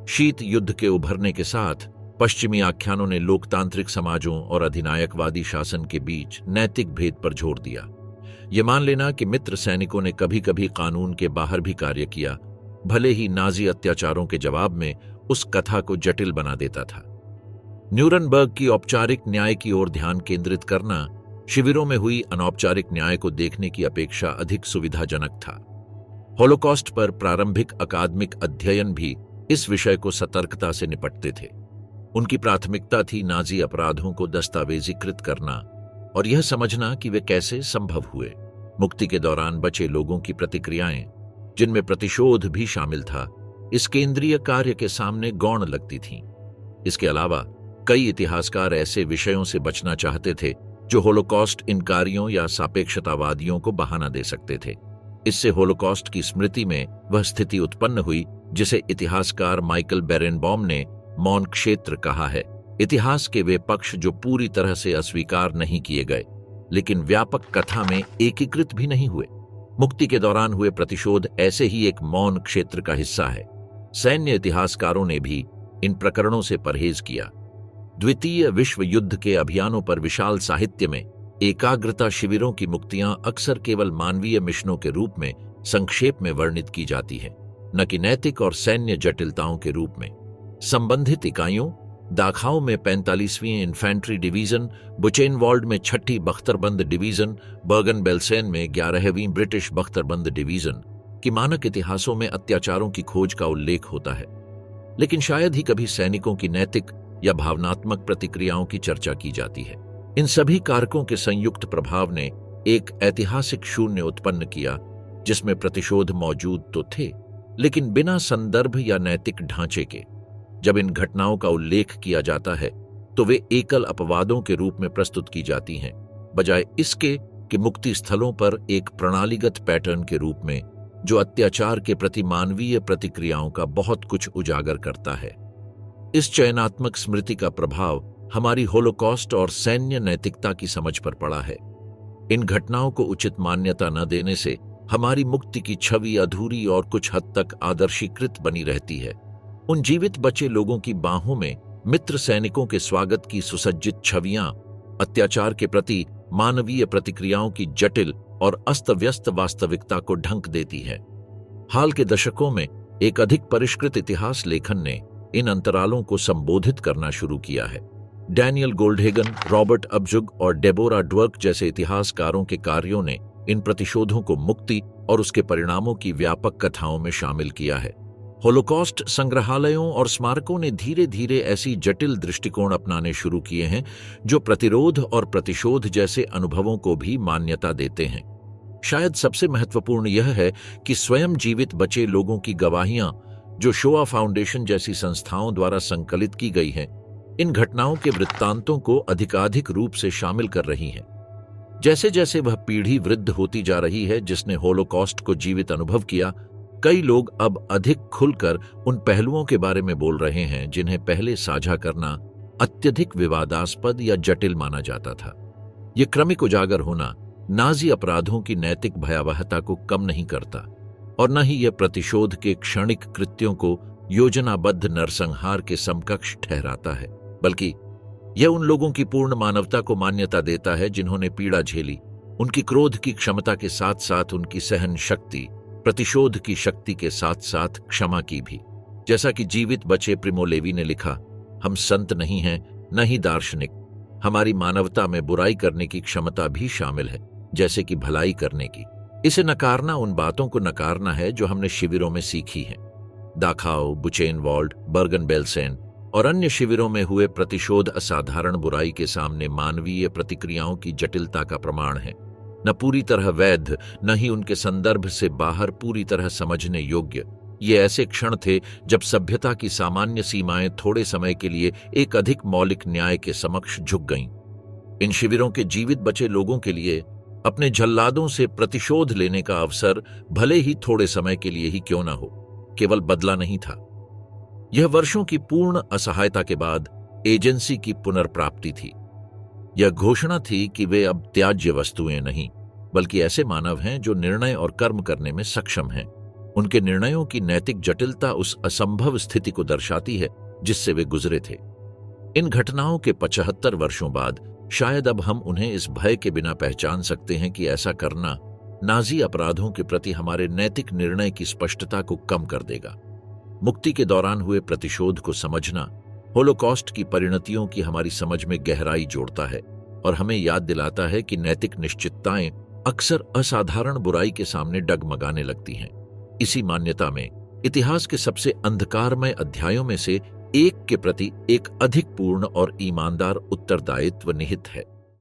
शीत युद्ध के उभरने के साथ पश्चिमी आख्यानों ने लोकतांत्रिक समाजों और अधिनायकवादी शासन के बीच नैतिक भेद पर जोर दिया। ये मान लेना कि मित्र सैनिकों ने कभी कभी कानून के बाहर भी कार्य किया, भले ही नाजी अत्याचारों के जवाब में, उस कथा को जटिल बना देता था। न्यूरनबर्ग की औपचारिक न्याय की ओर ध्यान केंद्रित करना शिविरों में हुई अनौपचारिक न्याय को देखने की अपेक्षा अधिक सुविधाजनक था। होलोकॉस्ट पर प्रारंभिक अकादमिक अध्ययन भी इस विषय को सतर्कता से निपटते थे। उनकी प्राथमिकता थी नाजी अपराधों को दस्तावेजीकृत करना और यह समझना कि वे कैसे संभव हुए। मुक्ति के दौरान बचे लोगों की प्रतिक्रियाएं, जिनमें प्रतिशोध भी शामिल था, इस केंद्रीय कार्य के सामने गौण लगती थीं। इसके अलावा कई इतिहासकार ऐसे विषयों से बचना चाहते थे जो होलोकॉस्ट इनकारियों या सापेक्षतावादियों को बहाना दे सकते थे। इससे होलोकॉस्ट की स्मृति में वह स्थिति उत्पन्न हुई जिसे इतिहासकार माइकल बेरेनबॉम ने मौन क्षेत्र कहा है। इतिहास के वे पक्ष जो पूरी तरह से अस्वीकार नहीं किए गए, लेकिन व्यापक कथा में एकीकृत भी नहीं हुए। मुक्ति के दौरान हुए प्रतिशोध ऐसे ही एक मौन क्षेत्र का हिस्सा है। सैन्य इतिहासकारों ने भी इन प्रकरणों से परहेज किया। द्वितीय विश्व युद्ध के अभियानों पर विशाल साहित्य में एकाग्रता शिविरों की मुक्तियां अक्सर केवल मानवीय मिशनों के रूप में संक्षेप में वर्णित की जाती हैं, न कि नैतिक और सैन्य जटिलताओं के रूप में। संबंधित इकाइयों, दाखाओं में 45वीं इन्फेंट्री डिवीजन, बुचेनवॉल्ड में 6ठी बख्तरबंद डिवीजन, बर्गन बेल्सेन में 11वीं ब्रिटिश बख्तरबंद डिवीजन की मानक इतिहासों में अत्याचारों की खोज का उल्लेख होता है, लेकिन शायद ही कभी सैनिकों की नैतिक या भावनात्मक प्रतिक्रियाओं की चर्चा की जाती है। इन सभी कारकों के संयुक्त प्रभाव ने एक ऐतिहासिक शून्य उत्पन्न किया, जिसमें प्रतिशोध मौजूद तो थे, लेकिन बिना संदर्भ या नैतिक ढांचे के। जब इन घटनाओं का उल्लेख किया जाता है तो वे एकल अपवादों के रूप में प्रस्तुत की जाती हैं, बजाय इसके कि मुक्ति स्थलों पर एक प्रणालीगत पैटर्न के रूप में, जो अत्याचार के प्रति मानवीय प्रतिक्रियाओं का बहुत कुछ उजागर करता है। इस चयनात्मक स्मृति का प्रभाव हमारी होलोकॉस्ट और सैन्य नैतिकता की समझ पर पड़ा है। इन घटनाओं को उचित मान्यता न देने से हमारी मुक्ति की छवि अधूरी और कुछ हद तक आदर्शीकृत बनी रहती है। उन जीवित बचे लोगों की बाहों में मित्र सैनिकों के स्वागत की सुसज्जित छवियां अत्याचार के प्रति मानवीय प्रतिक्रियाओं की जटिल और अस्त-व्यस्त वास्तविकता को ढंक देती है। हाल के दशकों में एक अधिक परिष्कृत इतिहास लेखन ने इन अंतरालों को संबोधित करना शुरू किया है। डैनियल गोल्डहेगन, रॉबर्ट अबजुग और डेबोरा ड्वर्क जैसे इतिहासकारों के कार्यों ने इन प्रतिशोधों को मुक्ति और उसके परिणामों की व्यापक कथाओं में शामिल किया है। होलोकॉस्ट संग्रहालयों और स्मारकों ने धीरे धीरे ऐसी जटिल दृष्टिकोण अपनाने शुरू किए हैं जो प्रतिरोध और प्रतिशोध जैसे अनुभवों को भी मान्यता देते हैं। शायद सबसे महत्वपूर्ण यह है कि स्वयं जीवित बचे लोगों की गवाहियां, जो शोआ फाउंडेशन जैसी संस्थाओं द्वारा संकलित की गई हैं, इन घटनाओं के वृत्तांतों को अधिकाधिक रूप से शामिल कर रही हैं। जैसे जैसे वह पीढ़ी वृद्ध होती जा रही है जिसने होलोकॉस्ट को जीवित अनुभव किया, कई लोग अब अधिक खुलकर उन पहलुओं के बारे में बोल रहे हैं जिन्हें पहले साझा करना अत्यधिक विवादास्पद या जटिल माना जाता था। यह क्रमिक उजागर होना नाजी अपराधों की नैतिक भयावहता को कम नहीं करता और न ही यह प्रतिशोध के क्षणिक कृत्यों को योजनाबद्ध नरसंहार के समकक्ष ठहराता है, बल्कि यह उन लोगों की पूर्ण मानवता को मान्यता देता है जिन्होंने पीड़ा झेली, उनकी क्रोध की क्षमता के साथ साथ उनकी सहन शक्ति, प्रतिशोध की शक्ति के साथ साथ क्षमा की भी। जैसा कि जीवित बचे प्रिमो लेवी ने लिखा, हम संत नहीं हैं न ही दार्शनिक, हमारी मानवता में बुराई करने की क्षमता भी शामिल है, जैसे कि भलाई करने की। इसे नकारना उन बातों को नकारना है जो हमने शिविरों में सीखी हैं। दाखाओ, बुचेनवाल्ड, बर्गन बेल्सेन और अन्य शिविरों में हुए प्रतिशोध असाधारण बुराई के सामने मानवीय प्रतिक्रियाओं की जटिलता का प्रमाण है। न पूरी तरह वैध, न ही उनके संदर्भ से बाहर पूरी तरह समझने योग्य। ये ऐसे क्षण थे जब सभ्यता की सामान्य सीमाएं थोड़े समय के लिए एक अधिक मौलिक न्याय के समक्ष झुक गईं। इन शिविरों के जीवित बचे लोगों के लिए अपने जल्लादों से प्रतिशोध लेने का अवसर भले ही थोड़े समय के लिए ही क्यों न हो, केवल बदला नहीं था। यह वर्षों की पूर्ण असहायता के बाद एजेंसी की पुनर्प्राप्ति थी। यह घोषणा थी कि वे अब त्याज्य वस्तुएं नहीं, बल्कि ऐसे मानव हैं जो निर्णय और कर्म करने में सक्षम हैं। उनके निर्णयों की नैतिक जटिलता उस असंभव स्थिति को दर्शाती है जिससे वे गुजरे थे। इन घटनाओं के 75 वर्षों बाद शायद अब हम उन्हें इस भय के बिना पहचान सकते हैं कि ऐसा करना नाजी अपराधों के प्रति हमारे नैतिक निर्णय की स्पष्टता को कम कर देगा। मुक्ति के दौरान हुए प्रतिशोध को समझना होलोकॉस्ट की परिणतियों की हमारी समझ में गहराई जोड़ता है और हमें याद दिलाता है कि नैतिक निश्चितताएं अक्सर असाधारण बुराई के सामने डगमगाने लगती हैं। इसी मान्यता में इतिहास के सबसे अंधकारमय अध्यायों में से एक के प्रति एक अधिक पूर्ण और ईमानदार उत्तरदायित्व निहित है।